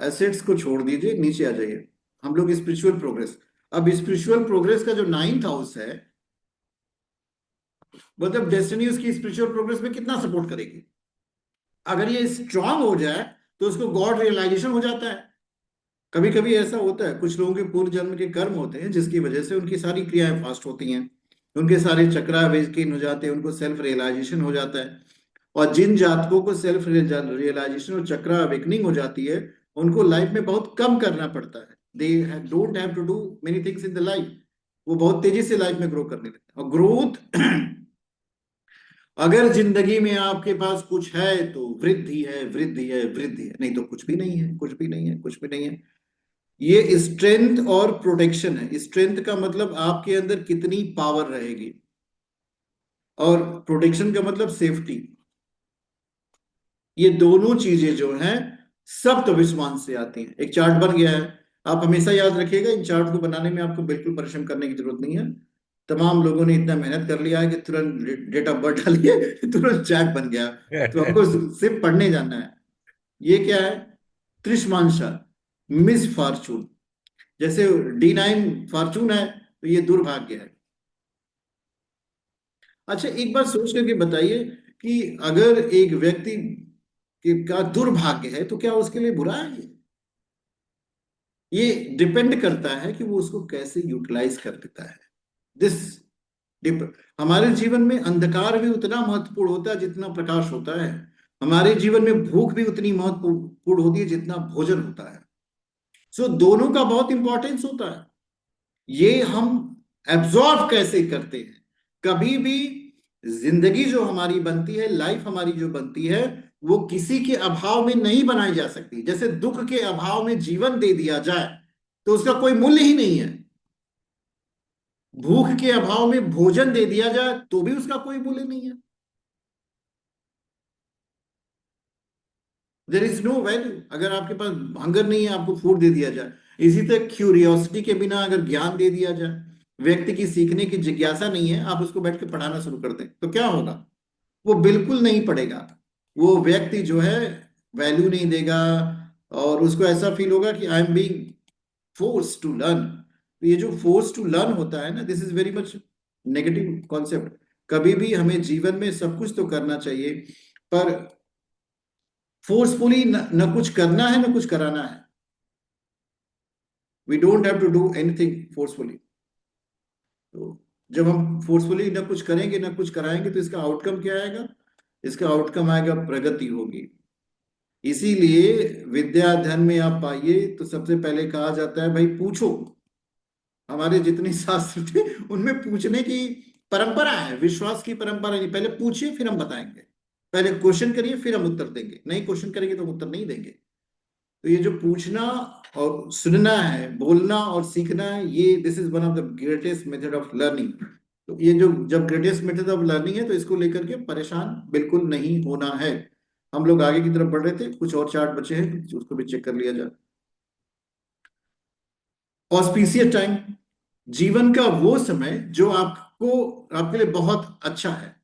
एसेट्स को छोड़ दीजिए, नीचे आ जाइए, हम लोग स्पिरिचुअल प्रोग्रेस। अब स्पिरिचुअल प्रोग्रेस का जो नाइन्थ हाउस है, मतलब डेस्टिनी उसकी स्पिरिचुअल प्रोग्रेस में कितना सपोर्ट करेगी। अगर ये स्ट्रांग हो जाए तो उसको गॉड रियलाइजेशन हो जाता है। कभी कभी ऐसा होता है कुछ लोगों के पूर्व जन्म के कर्म होते हैं जिसकी वजह से उनकी सारी क्रियाएं फास्ट होती हैं, उनके सारे चक्रा अवेकन हो जाते हैं, उनको सेल्फ रियलाइजेशन हो जाता है। और जिन जातकों को सेल्फ रियलाइजेशन और चक्रा अवेकनिंग हो जाती है, उनको लाइफ में बहुत कम करना पड़ता है। They don't have to do many things in the life. वो बहुत तेजी से लाइफ में ग्रो करने लगते हैं। और ग्रोथ अगर जिंदगी में आपके पास कुछ है तो वृद्धि है, वृद्धि है, वृद्धि है, नहीं तो कुछ भी नहीं है, कुछ भी नहीं है, कुछ भी नहीं है। ये स्ट्रेंथ और प्रोटेक्शन है। स्ट्रेंथ का मतलब आपके अंदर कितनी पावर रहेगी, और प्रोटेक्शन का मतलब सेफ्टी। ये दोनों चीजें जो हैं सब तो विश्वास से आती हैं। एक चार्ट बन गया है, आप हमेशा याद रखिएगा, इन चार्ट को बनाने में आपको बिल्कुल परिश्रम करने की जरूरत नहीं है। तमाम लोगों ने इतना मेहनत कर लिया है कि तुरंत डेट ऑफ बर्थ डालिए तुरंत चार्ट बन गया। तो हमको सिर्फ पढ़ने जाना है। ये क्या है? त्रिशमांशा, मिस फॉर्चून। जैसे D9 फॉर्चून है तो ये दुर्भाग्य है। अच्छा एक बार सोच करके बताइए कि अगर एक व्यक्ति का दुर्भाग्य है तो क्या उसके लिए बुरा है? ये डिपेंड करता है कि वो उसको कैसे यूटिलाइज कर देता है। दिस हमारे जीवन में अंधकार भी उतना महत्वपूर्ण होता है जितना प्रकाश होता है। हमारे जीवन में भूख भी उतनी महत्वपूर्ण होती है जितना भोजन होता है। सो दोनों का बहुत इंपॉर्टेंस होता है। ये हम एब्जॉर्व कैसे करते हैं। कभी भी जिंदगी जो हमारी बनती है, लाइफ हमारी जो बनती है, वो किसी के अभाव में नहीं बनाई जा सकती। जैसे दुख के अभाव में जीवन दे दिया जाए तो उसका कोई मूल्य ही नहीं है। भूख के अभाव में भोजन दे दिया जाए तो भी उसका कोई मूल्य नहीं है। There is no value. अगर आपके पास हंगर नहीं है, आपको फूड दे दिया जाए। इसी तरह क्यूरियोसिटी के बिना अगर ज्ञान दे दिया जाए, व्यक्ति की सीखने की जिज्ञासा नहीं है, आप उसको बैठ के पढ़ाना शुरू कर दें तो क्या होगा? वो बिल्कुल नहीं पढ़ेगा। वो व्यक्ति जो है वैल्यू नहीं देगा, और उसको ऐसा फील होगा कि I am being force to learn. ये जो फोर्स टू लर्न होता है ना, this is very much negative concept. कभी भी हमें जीवन में सब कुछ तो करना चाहिए, पर फोर्सफुली न कुछ करना है न कुछ कराना है। We don't have to do anything forcefully. तो जब हम फोर्सफुली न कुछ करेंगे न कुछ कराएंगे तो इसका आउटकम क्या आएगा? इसका आउटकम आएगा प्रगति होगी। इसीलिए विद्या धन में आप पाइए तो सबसे पहले कहा जाता है भाई पूछो। हमारे जितने शास्त्र थे उनमें पूछने की परंपरा है, विश्वास की परंपरा नहीं। पहले पूछिए फिर हम बताएंगे। पहले क्वेश्चन करिए फिर हम उत्तर देंगे, नहीं क्वेश्चन करेंगे तो हम उत्तर नहीं देंगे। तो ये जो पूछना और सुनना है, बोलना और सीखना है, ये this is one of the greatest method of learning. तो ये जो जब ग्रेटेस्ट मेथड ऑफ लर्निंग है तो इसको लेकर के परेशान बिल्कुल नहीं होना है। हम लोग आगे की तरफ बढ़ रहे थे, कुछ और चार्ट बचे हैं, उसको भी चेक कर लिया जाए। ऑस्पिशियस टाइम, जीवन का वो समय जो आपको आपके लिए बहुत अच्छा है।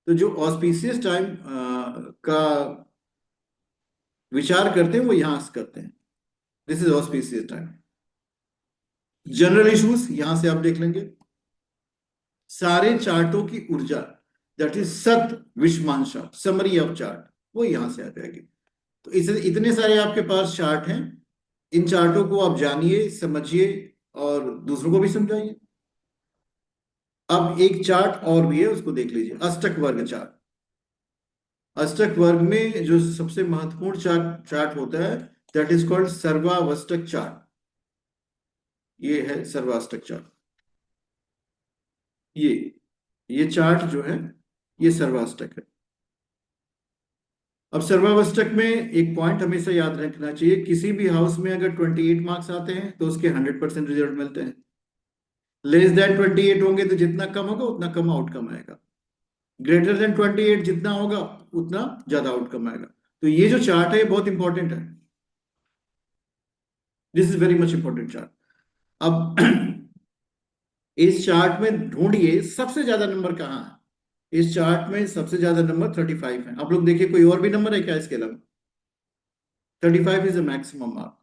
तो जो ऑस्पिशियस टाइम का विचार करते हैं वो यहां से करते हैं। This is auspicious time. General issues यहां से आप देख लेंगे। सारे चार्टों की ऊर्जा, दैट इज सत विषमांशा, समरी ऑफ चार्ट, वो यहां से आ जाएगी। तो इस इतने सारे आपके पास चार्ट हैं, इन चार्टों को आप जानिए, समझिए और दूसरों को भी समझाइए। अब एक चार्ट और भी है, उसको देख लीजिए, अष्टक वर्ग चार्ट। अष्टक वर्ग में जो सबसे महत्वपूर्ण चार्ट होता है, दैट इज कॉल्ड सर्वाष्टक चार्ट। ये है सर्वाष्टक चार्ट। ये चार्ट जो है ये सर्वाष्टक है। अब सर्वाष्टक में एक पॉइंट हमेशा याद रखना चाहिए, किसी भी हाउस में अगर 28 मार्क्स आते हैं तो उसके 100% रिजल्ट मिलते हैं। लेस देन 28 होंगे तो जितना कम होगा उतना कम आउटकम आएगा। ग्रेटर देन 28 जितना होगा उतना ज्यादा आउटकम आएगा। तो ये जो चार्ट है ये बहुत इंपॉर्टेंट है। This is very much important chart. अब इस चार्ट में ढूंढिए सबसे ज्यादा नंबर कहाँ है। इस चार्ट में सबसे ज्यादा नंबर 35 है। आप लोग देखिए कोई और भी नंबर है क्या इसके अलावा? 35 is the maximum mark.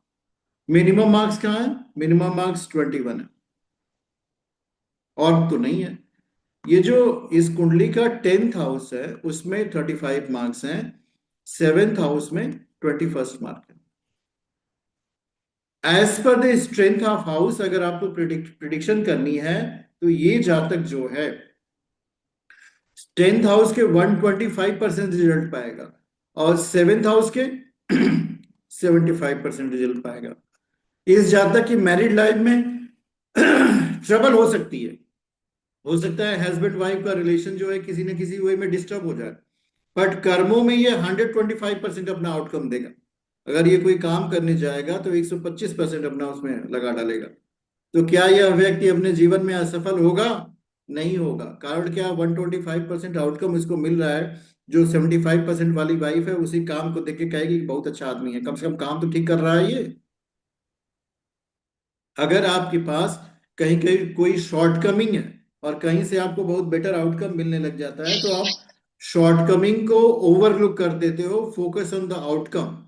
Minimum marks कहाँ है? मिनिमम मार्क्स 21 है, और तो नहीं है। ये जो इस कुंडली का 10th हाउस है उसमें 35 मार्क्स हैं, 7th हाउस में 21st मार्क है। As per the strength of house अगर आपको प्रिडिक्शन करनी है तो ये जातक जो है 10th हाउस के 125% रिजल्ट पाएगा और 7th हाउस के 75% रिजल्ट पाएगा। इस जातक की मैरिड लाइफ में ट्रबल हो सकती है। हो सकता है हस्बैंड वाइफ का रिलेशन जो है किसी न किसी वे में डिस्टर्ब हो जाए, बट कर्मों में ये 125% अपना आउटकम देगा। अगर ये कोई काम करने जाएगा तो 125% अपना उसमें लगा डालेगा। तो क्या यह व्यक्ति अपने जीवन में असफल होगा? नहीं होगा। कारण क्या? 125% आउटकम इसको मिल रहा है। जो 75% वाली वाइफ है उसी काम को देख के कहेगी कि बहुत अच्छा आदमी है, कम से कम काम तो ठीक कर रहा है ये। अगर आपके पास कहीं कहीं कोई शॉर्टकमिंग है और कहीं से आपको बहुत बेटर आउटकम मिलने लग जाता है तो आप शॉर्टकमिंग को ओवरलुक कर देते हो, फोकस ऑन द आउटकम।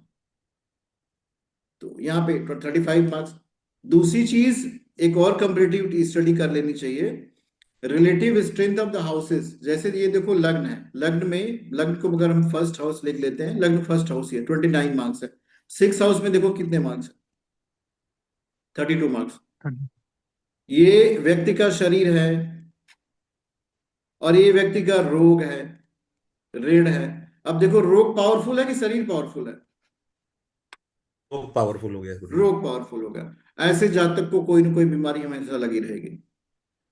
तो यहाँ पे 35 मार्क्स। दूसरी चीज, एक और कंपैरेटिव स्टडी कर लेनी चाहिए, relative strength of the houses. जैसे ये देखो लग्न है, लग्न को अगर हम फर्स्ट हाउस लिख लेते हैं, लग्न फर्स्ट हाउस है, 29 मार्क्स है। 6th हाउस में देखो कितने मार्क्स है, 32 मार्क्स। ये व्यक्ति का शरीर है और ये व्यक्ति का रोग है, ऋण है। अब देखो रोग पावरफुल है कि शरीर पावरफुल है? वो पावरफुल हो गया गुरुजी। रोग पावरफुल होगा। ऐसे जातक को कोई ना कोई बीमारी हमेशा लगी रहेगी।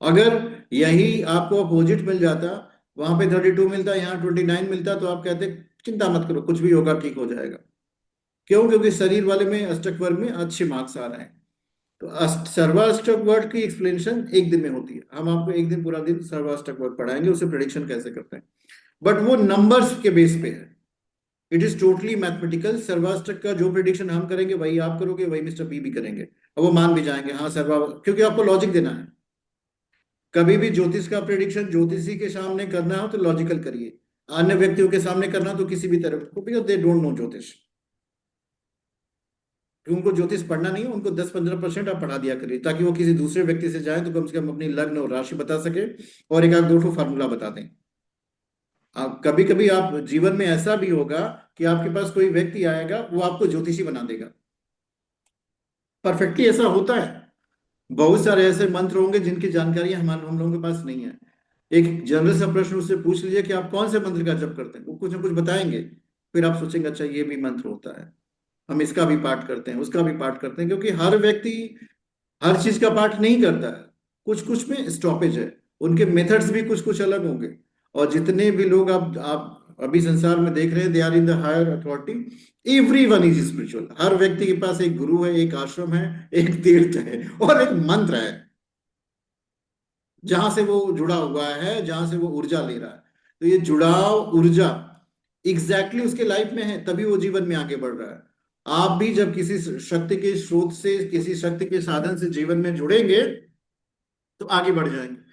अगर यही आपको अपोजिट मिल जाता, वहां पे 32 मिलता, यहाँ 29 मिलता, तो आप कहते चिंता मत करो, कुछ भी होगा ठीक हो जाएगा। क्यों? क्योंकि शरीर वाले में अष्टक वर्ग में अच्छे मार्क्स आ रहे हैं। तो सर्वाष्टक वर्ग की एक्सप्लेनेशन एक दिन में होती है। हम आपको एक दिन पूरा दिन सर्वाष्टक वर्ग पढ़ाएंगे, उसे प्रेडिक्शन कैसे करते हैं, बट वो नंबर्स के बेस पे है। It is totally mathematical. सर्वाष्टक का जो प्रेडिक्शन हम करेंगे वही आप करोगे, वही मिस्टर बी भी करेंगे, और वो मान भी जाएंगे हाँ सर्वा, क्योंकि आपको लॉजिक देना है। कभी भी ज्योतिष का प्रेडिक्शन ज्योतिषी के सामने करना हो तो लॉजिकल करिए, अन्य व्यक्तियों के सामने करना तो किसी भी तरह को, बिकॉज दे डोंट नो ज्योतिष। उनको ज्योतिष पढ़ना नहीं है, उनको 10-15% आप पढ़ा दिया करिए, ताकि वो किसी दूसरे व्यक्ति से जाए तो कम से कम अपनी लग्न और राशि बता सके और एक आध दो ठो फार्मूला बता दें। आप कभी कभी आप जीवन में ऐसा भी होगा कि आपके पास कोई व्यक्ति आएगा, वो आपको ज्योतिषी बना देगा। परफेक्टली ऐसा होता है। बहुत सारे ऐसे मंत्र होंगे जिनकी जानकारी हम लोगों के पास नहीं है। एक जनरल सा प्रश्न उससे पूछ लीजिए कि आप कौन से मंत्र का जप करते हैं, वो कुछ ना कुछ बताएंगे। फिर आप सोचेंगे अच्छा ये भी मंत्र होता है, हम इसका भी पाठ करते हैं, उसका भी पाठ करते हैं। क्योंकि हर व्यक्ति हर चीज का पाठ नहीं करता है, कुछ कुछ में स्टॉपेज है, उनके मेथड्स भी कुछ कुछ अलग होंगे। और जितने भी लोग आप अभी संसार में देख रहे हैं, they are in the higher authority, everyone is spiritual. हर व्यक्ति के पास एक गुरु है, एक आश्रम है, एक तीर्थ है और एक मंत्र है जहां से वो जुड़ा हुआ है, जहां से वो ऊर्जा ले रहा है। तो ये जुड़ाव ऊर्जा एग्जैक्टली उसके लाइफ में है, तभी वो जीवन में आगे बढ़ रहा है। आप भी जब किसी शक्ति के स्रोत से, किसी शक्ति के साधन से जीवन में जुड़ेंगे तो आगे बढ़ जाएंगे।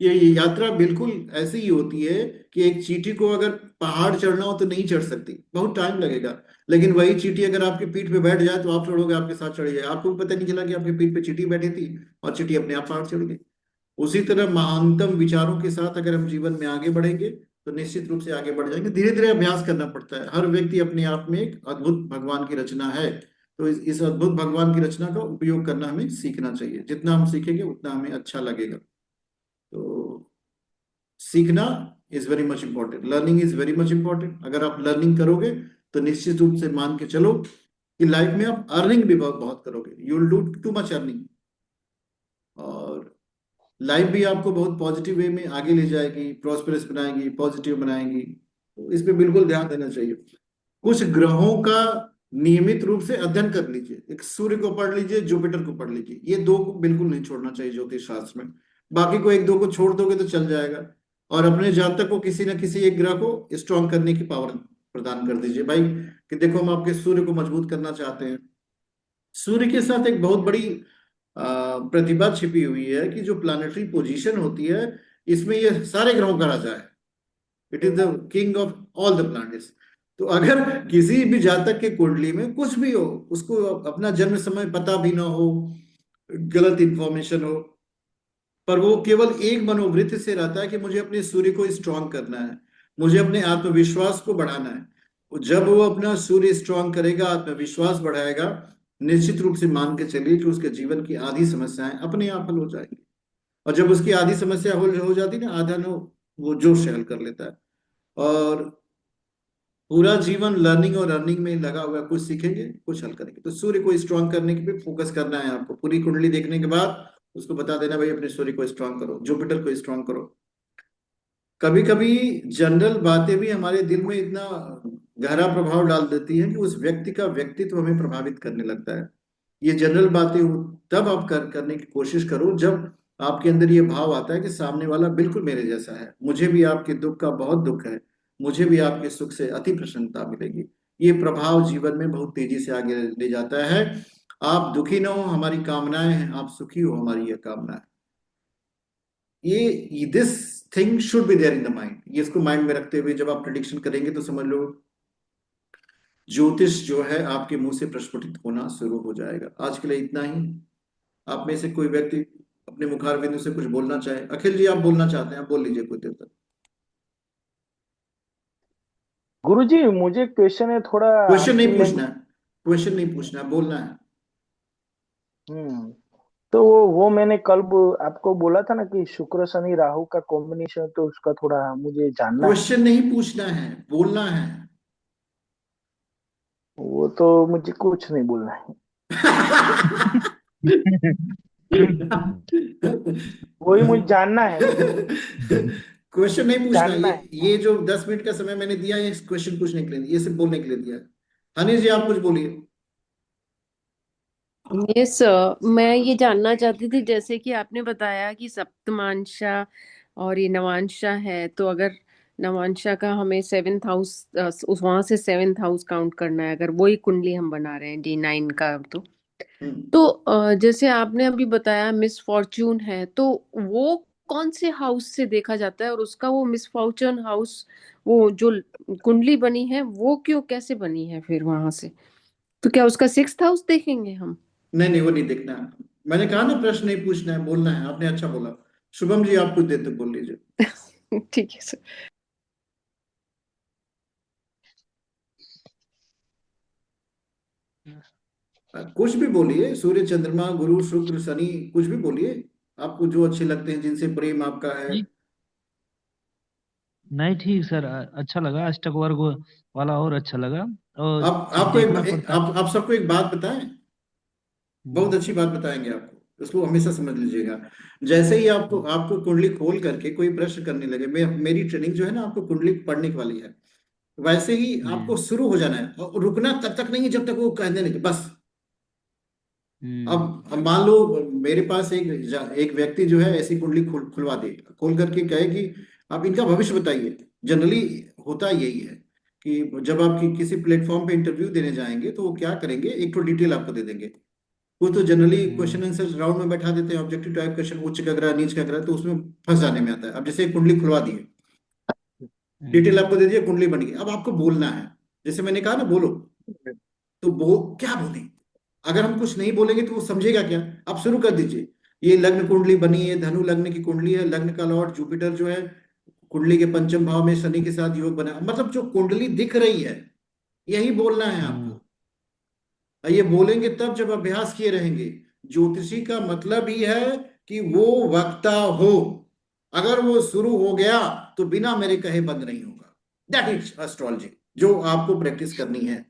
ये यात्रा बिल्कुल ऐसी ही होती है कि एक चींटी को अगर पहाड़ चढ़ना हो तो नहीं चढ़ सकती, बहुत टाइम लगेगा। लेकिन वही चींटी अगर आपकी पीठ पे बैठ जाए तो आप चढ़ोगे, आपके साथ चढ़ जाए, आपको भी पता नहीं चला कि आपकी पीठ पे चींटी बैठी थी और चींटी अपने आप पहाड़ चढ़ गई। उसी तरह महानतम विचारों के साथ अगर हम जीवन में आगे बढ़ेंगे तो निश्चित रूप से आगे बढ़ जाएंगे। धीरे धीरे अभ्यास करना पड़ता है। हर व्यक्ति अपने आप में एक अद्भुत भगवान की रचना है। तो इस अद्भुत भगवान की रचना का उपयोग करना हमें सीखना चाहिए। जितना हम सीखेंगे उतना हमें अच्छा लगेगा। तो सीखना is very much important, learning is very much important. अगर आप लर्निंग करोगे तो निश्चित रूप से मान के चलो कि लाइफ में आप अर्निंग भी बहुत बहुत करोगे, you will do too much earning, और लाइफ भी आपको बहुत पॉजिटिव वे में आगे ले जाएगी, प्रॉस्पेरस बनाएगी, पॉजिटिव बनाएगी। तो इस पे बिल्कुल ध्यान देना चाहिए। कुछ ग्रहों का नियमित रूप से अध्ययन कर लीजिए। एक सूर्य को पढ़ लीजिए, जुपिटर को पढ़ लीजिए, ये दो को बिल्कुल नहीं छोड़ना चाहिए ज्योतिष शास्त्र में। बाकी को एक दो को छोड़ दोगे तो चल जाएगा। और अपने जातक को किसी न किसी एक ग्रह को स्ट्रॉन्ग करने की पावर प्रदान कर दीजिए भाई, कि देखो हम आपके सूर्य को मजबूत करना चाहते हैं। सूर्य के साथ एक बहुत बड़ी प्रतिभा छिपी हुई है कि जो प्लानिटरी पोजीशन होती है, इसमें ये सारे ग्रहों का राजा है। It is the king of all the planets. तो अगर किसी भी जातक के कुंडली में कुछ भी हो, उसको अपना जन्म समय पता भी ना हो, गलत इंफॉर्मेशन हो, पर वो केवल एक मनोवृत्ति से रहता है कि मुझे अपने सूर्य को स्ट्रांग करना है, मुझे अपने आत्मविश्वास को बढ़ाना है। जब वो अपना सूर्य स्ट्रांग करेगा, आत्मविश्वास बढ़ाएगा, निश्चित रूप से मान के चलिए कि उसके जीवन की आधी समस्याएं अपने आप हल हो जाएंगी। और जब उसकी आधी समस्या हो जाती ना, आधा नो वो जोश से हल कर लेता है। और पूरा जीवन लर्निंग और अर्निंग में लगा हुआ है। कुछ सीखेंगे, कुछ हल करेंगे। तो सूर्य को स्ट्रांग करने के पे फोकस करना है आपको। पूरी कुंडली देखने के बाद उसको बता देना भाई अपने सूर्य को स्ट्रांग करो, जुपिटर को स्ट्रांग करो। कभी कभी जनरल बातें भी हमारे दिल में इतना गहरा प्रभाव डाल देती है कि उस व्यक्ति का व्यक्तित्व हमें प्रभावित करने लगता है। ये जनरल बातें तब आप करने की कोशिश करो जब आपके अंदर ये भाव आता है कि सामने वाला बिल्कुल मेरे जैसा है, मुझे भी आपके दुख का बहुत दुख है, मुझे भी आपके सुख से अति प्रसन्नता मिलेगी। ये प्रभाव जीवन में बहुत तेजी से आगे ले जाता है। आप दुखी ना हो, हमारी कामनाएं हैं, आप सुखी हो, हमारी यह कामना है। ये this thing should be there in the mind. ये इसको माइंड में रखते हुए जब आप प्रिडिक्शन करेंगे तो समझ लो ज्योतिष जो है आपके मुंह से प्रस्फुटित होना शुरू हो जाएगा। आज के लिए इतना ही। आप में से कोई व्यक्ति अपने मुखारबिंदु से कुछ बोलना चाहे? अखिल जी, आप बोलना चाहते हैं, आप बोल लीजिए कुछ देर तक। गुरुजी, मुझे क्वेश्चन है थोड़ा क्वेश्चन नहीं आपकी पूछना है, क्वेश्चन नहीं पूछना है, बोलना है। हम्म तो वो मैंने कल आपको बोला था ना कि शुक्र शनि राहु का कॉम्बिनेशन, तो उसका थोड़ा मुझे जानना है। क्वेश्चन नहीं पूछना है, बोलना है। वो तो मुझे कुछ नहीं बोलना है। वही मुझे जानना है, क्वेश्चन नहीं पूछना। जानना है। ये जो 10 मिनट का समय मैंने दिया, ये क्वेश्चन पूछने के लिए, ये सिर्फ बोलने के लिए दिया है। हनीश जी, आप कुछ बोलिए। यस, मैं ये जानना चाहती थी, जैसे कि आपने बताया कि सप्तमांशा और ये नवांशा है, तो अगर नवांशा का हमें 7th हाउस, उस वहां से 7th हाउस काउंट करना है, अगर वही कुंडली हम बना रहे हैं D9 का, हम्म। तो जैसे आपने अभी बताया मिस फॉर्च्यून है, तो वो कौन से हाउस से देखा जाता है, और उसका वो मिस फॉर्च्यून हाउस, वो जो कुंडली बनी है वो क्यों, कैसे बनी है फिर वहां से, तो क्या उसका 6th हाउस देखेंगे हम? नहीं नहीं, वो नहीं देखना है। मैंने कहा ना, प्रश्न नहीं पूछना है, बोलना है। आपने अच्छा बोला। शुभम जी, आप कुछ देर तक बोल लीजिए। ठीक है सर। कुछ भी बोलिए, सूर्य चंद्रमा गुरु शुक्र शनि, कुछ भी बोलिए। आपको जो अच्छे लगते हैं, जिनसे प्रेम आपका है। ठीक। नहीं ठीक सर, अच्छा लगा, अष्टक वर्ग वाला और अच्छा लगा। और आप फिर आपको देखना पड़ता है। आप सबको एक बात बताएं। बहुत हम्म, अच्छी बात बताएंगे आपको, इसको हमेशा समझ लीजिएगा। जैसे ही आपको हम्म, आपको कुंडली खोल करके कोई प्रश्न करने लगे, मेरी ट्रेनिंग जो है ना, आपको कुंडली पढ़ने वाली है। वैसे ही जी। आपको शुरू हो जाना है, और रुकना तब तक नहीं है जब तक वो कहने लगे बस। अब मान लो मेरे पास एक व्यक्ति जो है ऐसी कुंडली खुलवा दे, खोल करके कहे कि आप इनका भविष्य बताइए। जनरली होता यही है कि जब आप किसी प्लेटफॉर्म पे इंटरव्यू देने जाएंगे तो वो क्या करेंगे, एक तो डिटेल आपको दे देंगे। वो तो जनरली क्वेश्चन आंसर राउंड में बैठा देते हैं, ऑब्जेक्टिव टाइप क्वेश्चन, उच्च का ग्रह नीच का ग्रह, तो उसमें फंस जाने में आता है। अब जैसे एक कुंडली खुलवा दी है, डिटेल आपको दे दिया, कुंडली बन गई, अब आपको बोलना है। जैसे मैंने कहा ना बोलो, तो क्या बोले? अगर हम कुछ नहीं बोलेंगे तो वो समझेगा क्या? आप शुरू कर दीजिए। ये लग्न कुंडली बनी है, धनु लग्न की कुंडली है, लग्न का लॉर्ड जुपिटर जो है कुंडली के पंचम भाव में शनि के साथ योग बना, मतलब जो कुंडली दिख रही है यही बोलना है आपको। और ये बोलेंगे तब जब अभ्यास किए रहेंगे। ज्योतिषी का मतलब ही है कि वो वक्ता हो। अगर वो शुरू हो गया तो बिना मेरे कहे बंद नहीं होगा। दैट इज एस्ट्रोलॉजी, जो आपको प्रैक्टिस करनी है।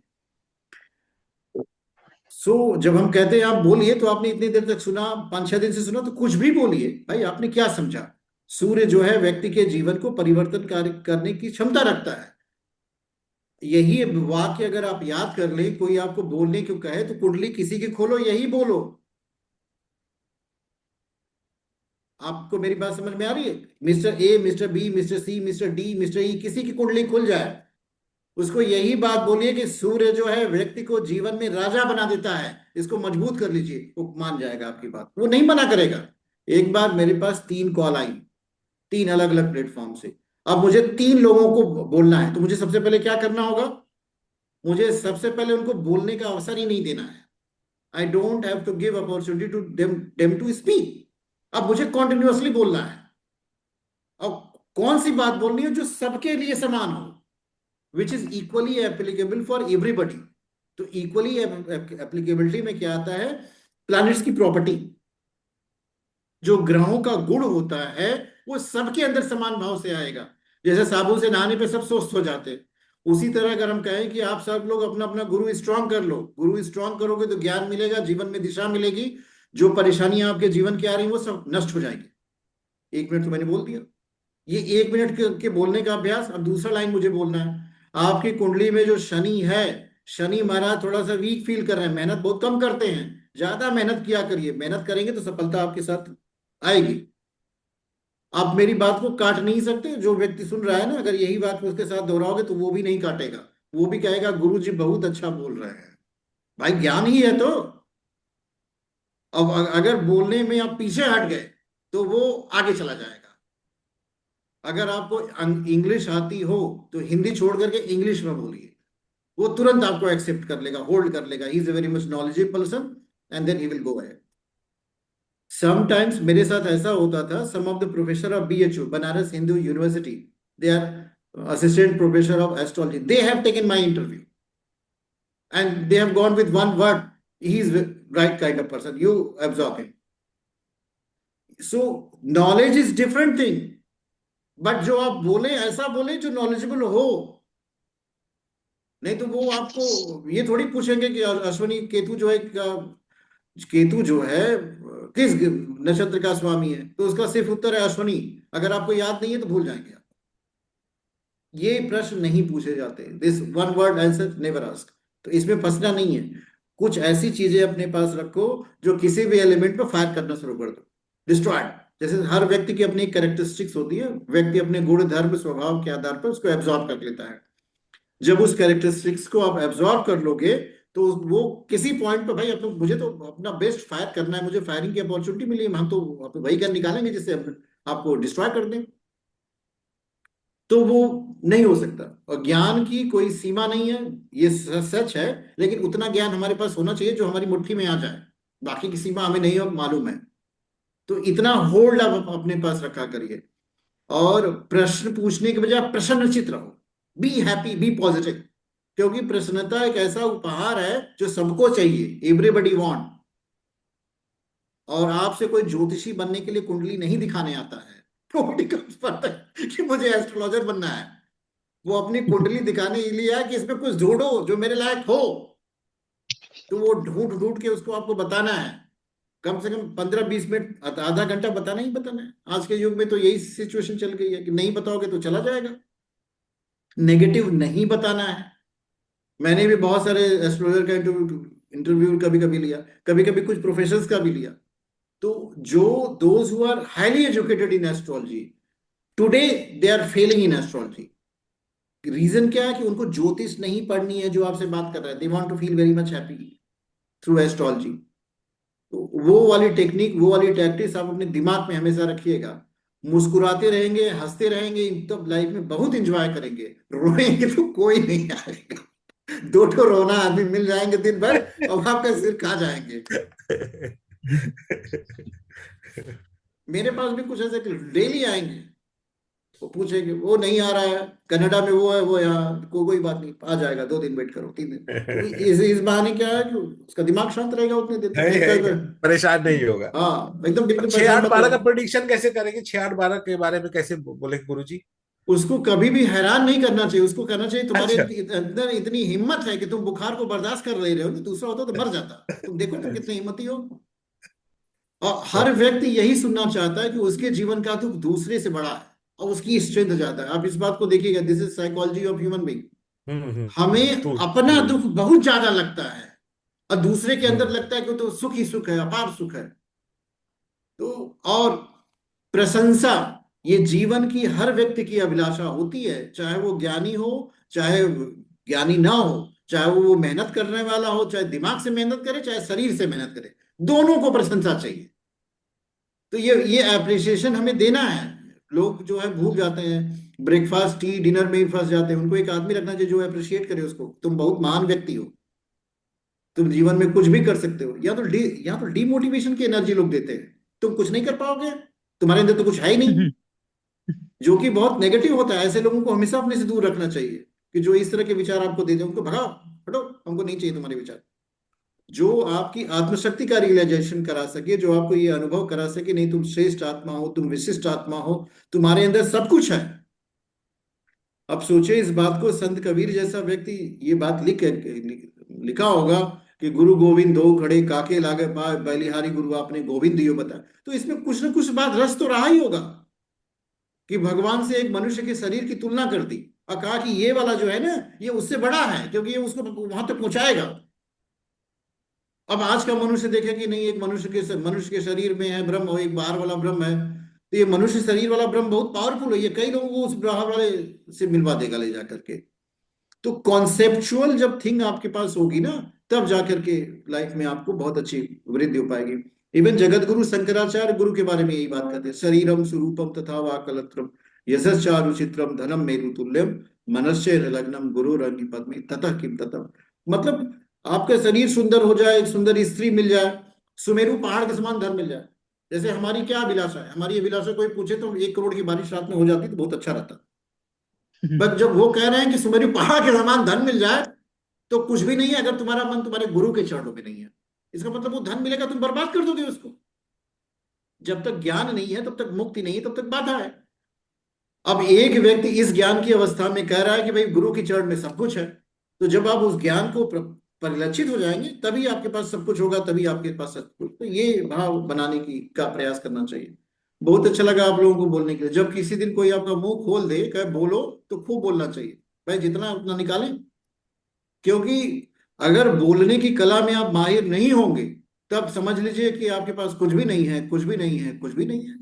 जब हम कहते हैं आप बोलिए, तो आपने इतनी देर तक सुना, 5-6 दिन से सुना, तो कुछ भी बोलिए भाई। आपने क्या समझा? सूर्य जो है व्यक्ति के जीवन को परिवर्तन करने की क्षमता रखता है। यही वाक्य अगर आप याद कर ले, कोई आपको बोलने को कहे तो कुंडली किसी की खोलो, यही बोलो। आपको मेरी बात समझ में आ रही है? Mister A, mister B, mister C, mister D, mister E, किसी की कुंडली खुल जाए, उसको यही बात बोलिए कि सूर्य जो है व्यक्ति को जीवन में राजा बना देता है, इसको मजबूत कर लीजिए। वो मान जाएगा आपकी बात, वो नहीं मना करेगा। एक बार मेरे पास 3 कॉल आई, 3 अलग अलग प्लेटफॉर्म से। अब मुझे 3 लोगों को बोलना है, तो मुझे सबसे पहले क्या करना होगा? मुझे सबसे पहले उनको बोलने का अवसर ही नहीं देना है। I don't have to give opportunity to them to speak. अब मुझे कॉन्टिन्यूअसली बोलना है। और कौन सी बात बोलनी है जो सबके लिए समान हो, which is equally applicable for everybody. तो इक्वली एप्लीकेबिलिटी में क्या आता है? प्लैनेट्स की प्रॉपर्टी, जो ग्रहों का गुण होता है, वो सबके अंदर समान भाव से आएगा। जैसे साबुन से नहाने पे सब स्वस्थ हो जाते हैं, उसी तरह अगर हम कहें कि आप सब लोग अपना अपना गुरु स्ट्रांग कर लो, गुरु स्ट्रांग करोगे तो ज्ञान मिलेगा, जीवन में दिशा मिलेगी, जो परेशानियां आपके जीवन की आ रही वो सब नष्ट हो जाएंगी। 1 मिनट तो मैंने बोल दिया। ये 1 मिनट के बोलने का अभ्यास। अब दूसरा लाइन मुझे बोलना है। आपकी कुंडली में जो शनि है, शनि महाराज थोड़ा सा वीक फील कर रहे हैं, मेहनत बहुत कम करते हैं। ज्यादा मेहनत किया करिए, मेहनत करेंगे तो सफलता आपके साथ आएगी। आप मेरी बात को काट नहीं सकते। जो व्यक्ति सुन रहा है ना, अगर यही बात उसके साथ दोहराओगे तो वो भी नहीं काटेगा, वो भी कहेगा गुरु जी बहुत अच्छा बोल रहे हैं। भाई ज्ञान ही है तो। अब अगर बोलने में आप पीछे हट गए तो वो आगे चला जाएगा। अगर आपको इंग्लिश आती हो तो हिंदी छोड़ करके इंग्लिश में बोलिए, वो तुरंत आपको एक्सेप्ट कर लेगा, होल्ड कर लेगा। He is a very much knowledgeable person, and then he will go ahead. Sometimes मेरे साथ ऐसा होता था, some of the professor of BHU, Banaras Hindu University, they are assistant professor of astrology, they have taken my interview and they have gone with one word, he is right kind of person, you absorb him. So knowledge is different thing, but जो आप बोले ऐसा बोले जो knowledgeable हो। नहीं तो वो आपको ये थोड़ी पूछेंगे कि अश्विनी केतु जो है, केतु जो है किस नक्षत्र का स्वामी है, तो उसका सिर्फ उत्तर है अश्विनी। अगर आपको याद नहीं है तो भूल जाएंगे आप। ये प्रश्न नहीं पूछे जाते, this one word answer never ask. तो इसमें फंसना नहीं है। कुछ ऐसी चीजें अपने पास रखो जो किसी भी एलिमेंट पर फायर करना शुरू कर दो, डिस्ट्रॉयड। जैसे हर व्यक्ति की अपनी कैरेक्टरिस्टिक्स होती है, व्यक्ति अपने गुण धर्म स्वभाव के आधार पर उसको एब्जॉर्ब कर लेता है। जब उस कैरेक्टरिस्टिक्स को आप एब्जॉर्ब कर लोगे तो वो किसी पॉइंट पे, भाई अब मुझे तो अपना बेस्ट फायर करना है, मुझे फायरिंग की अपॉर्चुनिटी मिली है, हम तो वही गन निकालेंगे जिससे आपको डिस्ट्रॉय कर दें। तो वो नहीं हो सकता। और ज्ञान की कोई सीमा नहीं है, ये सच है। लेकिन उतना ज्ञान हमारे पास होना चाहिए जो हमारी मुट्ठी में आ जाए, बाकी की सीमा हमें नहीं मालूम है। तो इतना होल्ड आप अपने पास रखा करिए, और प्रश्न पूछने के बजाय प्रसन्नचित रहो। बी हैप्पी, बी पॉजिटिव, क्योंकि प्रसन्नता एक ऐसा उपहार है जो सबको चाहिए, एवरीबडी वांट। और आपसे कोई ज्योतिषी बनने के लिए कुंडली नहीं दिखाने आता है, नोबडी कम्स फॉर दैट कि मुझे एस्ट्रोलॉजर बनना है। वो अपनी कुंडली दिखाने के लिए है कि इसमें कुछ ढूंढो जो मेरे लायक हो। तो वो ढूंढ ढूंढ के उसको आपको बताना है, कम से कम 15-20 मिनट, आधा घंटा बताना ही बताना है। आज के युग में तो यही सिचुएशन चल गई है कि नहीं बताओगे तो चला जाएगा। नेगेटिव नहीं बताना है। मैंने भी बहुत सारे एस्ट्रोलॉजर का इंटरव्यू कभी कभी लिया, कभी कभी कुछ प्रोफेसर्स का भी लिया। तो जो those who are highly educated in astrology today, they are failing in astrology. Reason क्या है कि उनको ज्योतिष नहीं पढ़नी है, जो आपसे बात कर रहा है, they want to feel very much happy through astrology. तो वो वाली टेक्निक, वो वाली टैक्टिक्स आप अपने दिमाग में हमेशा रखिएगा। मुस्कुराते रहेंगे, हंसते रहेंगे, तब लाइफ में बहुत इंजॉय करेंगे। रोएंगे तो कोई नहीं आएगा। दो ठो रोना आदमी मिल जाएंगे दिन भर, और आपका सिर खा जाएंगे। मेरे पास भी कुछ ऐसे डेली आएंगे, वो पूछेंगे वो नहीं आ रहा है, कनाडा में वो है, वो यहाँ कोई बात नहीं, आ जाएगा, 2 दिन वेट करो, 3 दिन। तो इस बहाने क्या है कि उसका दिमाग शांत रहेगा उतने दिन तक, है, नहीं है, कर। परेशान नहीं होगा। हाँ, एकदम बिल्कुल छह परेशान आठ मत बारह का रहो। प्रोडिक्शन कैसे करेंगे? 6 8 12 के बारे में कैसे बोले गुरु जी? उसको कभी भी हैरान नहीं करना चाहिए। उसको करना चाहिए तुम्हारे अच्छा। अंदर इतनी हिम्मत है कि तुम बुखार को बर्दाश्त कर ले रहे हो, दूसरा होता तो मर जाता। तुम देखो तुम कितने हिम्मती हो। और हर व्यक्ति यही सुनना चाहता है कि उसके जीवन का दुख दूसरे से बड़ा है और उसकी स्ट्रेंथ ज्यादा है। आप इस बात को देखिएगा, this is psychology of human being. हमें ट्रू। अपना दुख बहुत ज्यादा लगता है, और दूसरे के अंदर हम्म। लगता है कि वो तो सुख ही सुख है, अपार सुख है। तो और प्रशंसा, ये जीवन की हर व्यक्ति की अभिलाषा होती है, चाहे वो ज्ञानी हो, चाहे ज्ञानी ना हो, चाहे वो मेहनत करने वाला हो, चाहे दिमाग से मेहनत करे, चाहे शरीर से मेहनत करे, दोनों को प्रशंसा चाहिए। तो ये अप्रिसिएशन हमें देना है। लोग जो है भूल जाते हैं, ब्रेकफास्ट टी डिनर में ही फंस जाते हैं। उनको एक आदमी रखना चाहिए जो अप्रिशिएट करे उसको, तुम बहुत महान व्यक्ति हो, तुम जीवन में कुछ भी कर सकते हो। या तो डीमोटिवेशन की एनर्जी लोग देते हैं, तुम कुछ नहीं कर पाओगे, तुम्हारे अंदर तो कुछ है ही नहीं, जो कि बहुत नेगेटिव होता है। ऐसे लोगों को हमेशा अपने से दूर रखना चाहिए, कि जो इस तरह के विचार आपको देते हैं उनको भगाओ, हटो, हमको नहीं चाहिए तुम्हारे विचार। जो आपकी आत्मशक्ति का रियलाइजेशन करा सके, जो आपको ये अनुभव करा सके, नहीं तुम श्रेष्ठ आत्मा हो, तुम विशिष्ट आत्मा हो, तुम्हारे अंदर सब कुछ है। अब सोचिए इस बात को, संत कबीर जैसा व्यक्ति ये बात लिखा होगा कि गुरु गोविंद दो खड़े काके लागे पाए, बलिहारी गुरु आपने गोविंद दियो बता। तो इसमें कुछ ना कुछ बात रस तो रहा ही होगा, कि भगवान से एक मनुष्य के शरीर की तुलना कर दी और कहा कि ये वाला जो है ना, ये उससे बड़ा है, क्योंकि ये उसको वहां तक पहुंचाएगा। अब आज का मनुष्य देखे कि नहीं, एक मनुष्य के शरीर में है ब्रह्म और एक बाहर वाला ब्रह्म है। तो ये मनुष्य शरीर वाला ब्रह्म बहुत पावरफुल है, ये कई लोगों को उस बाहर वाले से मिलवा देगा ले जा करके। तो कॉन्सेप्चुअल जब थिंग आपके पास होगी ना, तब जाकर के लाइफ में आपको बहुत अच्छी वृद्धि हो पाएगी। इवन जगत गुरु शंकराचार्य गुरु के बारे में यही बात करते हैं, शरीरम स्वरूपम तथा वा कलत्रम यशश्चारु चित्रम धनम मेरु तुल्यम मनस्य लग्नम गुरु रंगी पद्मे ततः किम ततः। मतलब आपका शरीर सुंदर हो जाए, एक सुंदर स्त्री मिल जाए, सुमेरु पहाड़ के समान धन मिल जाए। जैसे हमारी क्या अभिलाषा है, हमारी अभिलाषा कोई पूछे तो 1 करोड़ की बारिश रात में हो जाती तो बहुत अच्छा रहता। बट जब वो कह रहे हैं कि सुमेरु पहाड़ के समान धन मिल जाए, तो कुछ भी नहीं है अगर तुम्हारा मन तुम्हारे गुरु के चरणों में नहीं है। इसका मतलब वो धन मिलेगा, तुम बर्बाद कर दोगे उसको। जब तक ज्ञान नहीं है, तब तक मुक्ति नहीं है, तब तक बाधा है। अब एक व्यक्ति इस ज्ञान की अवस्था में कह रहा है कि भाई गुरु के चरण में सब कुछ है, तो जब आप उस ज्ञान को परिलक्षित हो जाएंगे, तभी आपके पास सब कुछ होगा, तभी आपके पास सब कुछ। तो ये भाव बनाने की का प्रयास करना चाहिए। बहुत अच्छा लगा आप लोगों को बोलने के लिए। जब किसी दिन कोई आपका मुंह खोल दे, कहे बोलो, तो खूब बोलना चाहिए भाई, जितना उतना निकालें। क्योंकि अगर बोलने की कला में आप माहिर नहीं होंगे, तब समझ लीजिए कि आपके पास कुछ भी नहीं है, कुछ भी नहीं है, कुछ भी नहीं है।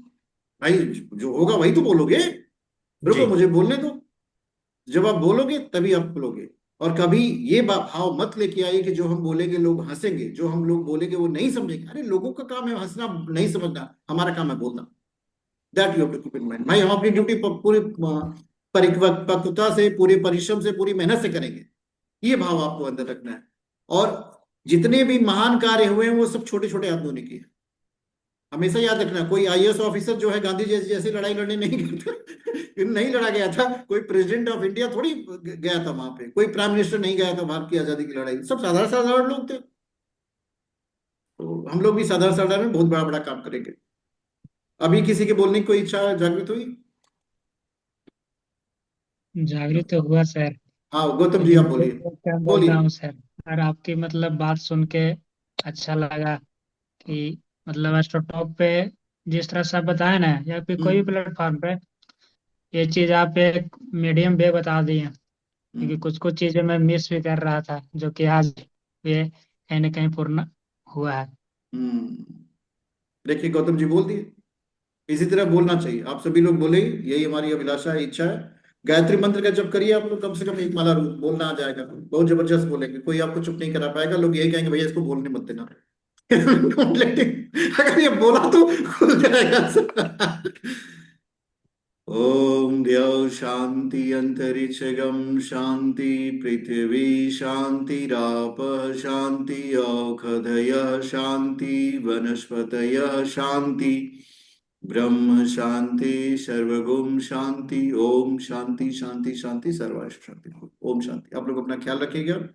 भाई जो होगा वही तो बोलोगे, रुको जी। मुझे बोलने दो। जब आप बोलोगे तभी आप बोलोगे। और कभी ये भाव मत लेके आइए कि जो हम बोलेंगे लोग हंसेंगे, जो हम लोग बोलेंगे वो नहीं समझेंगे। अरे लोगों का काम है हंसना, नहीं समझना, हमारा काम है बोलना। That you have to keep in mind. भाई हम अपनी ड्यूटी पूरी परिपक्वता से, पूरे परिश्रम से, पूरी मेहनत से करेंगे। ये भाव आपको अंदर रखना है। और जितने भी महान कार्य हुए हैं वो सब छोटे छोटे आदमियों ने किए। हमेशा याद रखना, कोई आईएएस ऑफिसर जो है गांधी जी जैसी लड़ाई लड़ने नहीं गया नहीं लड़ा गया था। कोई प्रेसिडेंट ऑफ इंडिया थोड़ी गया था वहां पे, कोई प्राइम मिनिस्टर नहीं गया था भारत की आजादी की लड़ाई। सब साधारण साधारण लोग थे। तो हम लोग भी साधारण साधारण में बहुत बड़ा बड़ा काम करेंगे। अभी किसी के बोलने की कोई इच्छा जागृत हुई? जागृत तो हुआ सर। हाँ गौतम जी, लेकिन आप बोलिए। मैं क्या बोल बोलिए। रहा हूँ सर, और आपकी मतलब बात सुन के अच्छा लगा कि मतलब एस्ट्रोटॉक पे जिस तरह से आप बताए ना, या फिर कोई भी हम्म। प्लेटफॉर्म पे ये चीज आप एक मीडियम वे बता दिए क्योंकि कुछ कुछ चीजें मैं मिस भी कर रहा था, जो कि आज ये कहीं ना कहीं पूर्ण हुआ है। हम्म। देखिए गौतम जी बोल दिए, इसी तरह बोलना चाहिए, आप सभी लोग बोले, यही हमारी अभिलाषा है, इच्छा है। गायत्री मंत्र का जब करिए आप लोग, कम से कम एक माला बोलना आ जाएगा, बहुत जबरदस्त बोलेंगे, कोई आपको चुप नहीं करा पाएगा, लोग यही कहेंगे भैया इसको बोलने मत देना। Don't let it- अगर ये बोला तो खुल जाएगा सब। ओम द्यौ शांति अंतरिक्षगम शांति पृथ्वी शांतिराप शांति औषधयः शांति वनस्पतयः शांति ब्रह्म शांति सर्वगुण शांति। ओम शांति शांति शांति सर्वाष्ट शांति। ओम शांति। आप लोग अपना ख्याल रखिएगा।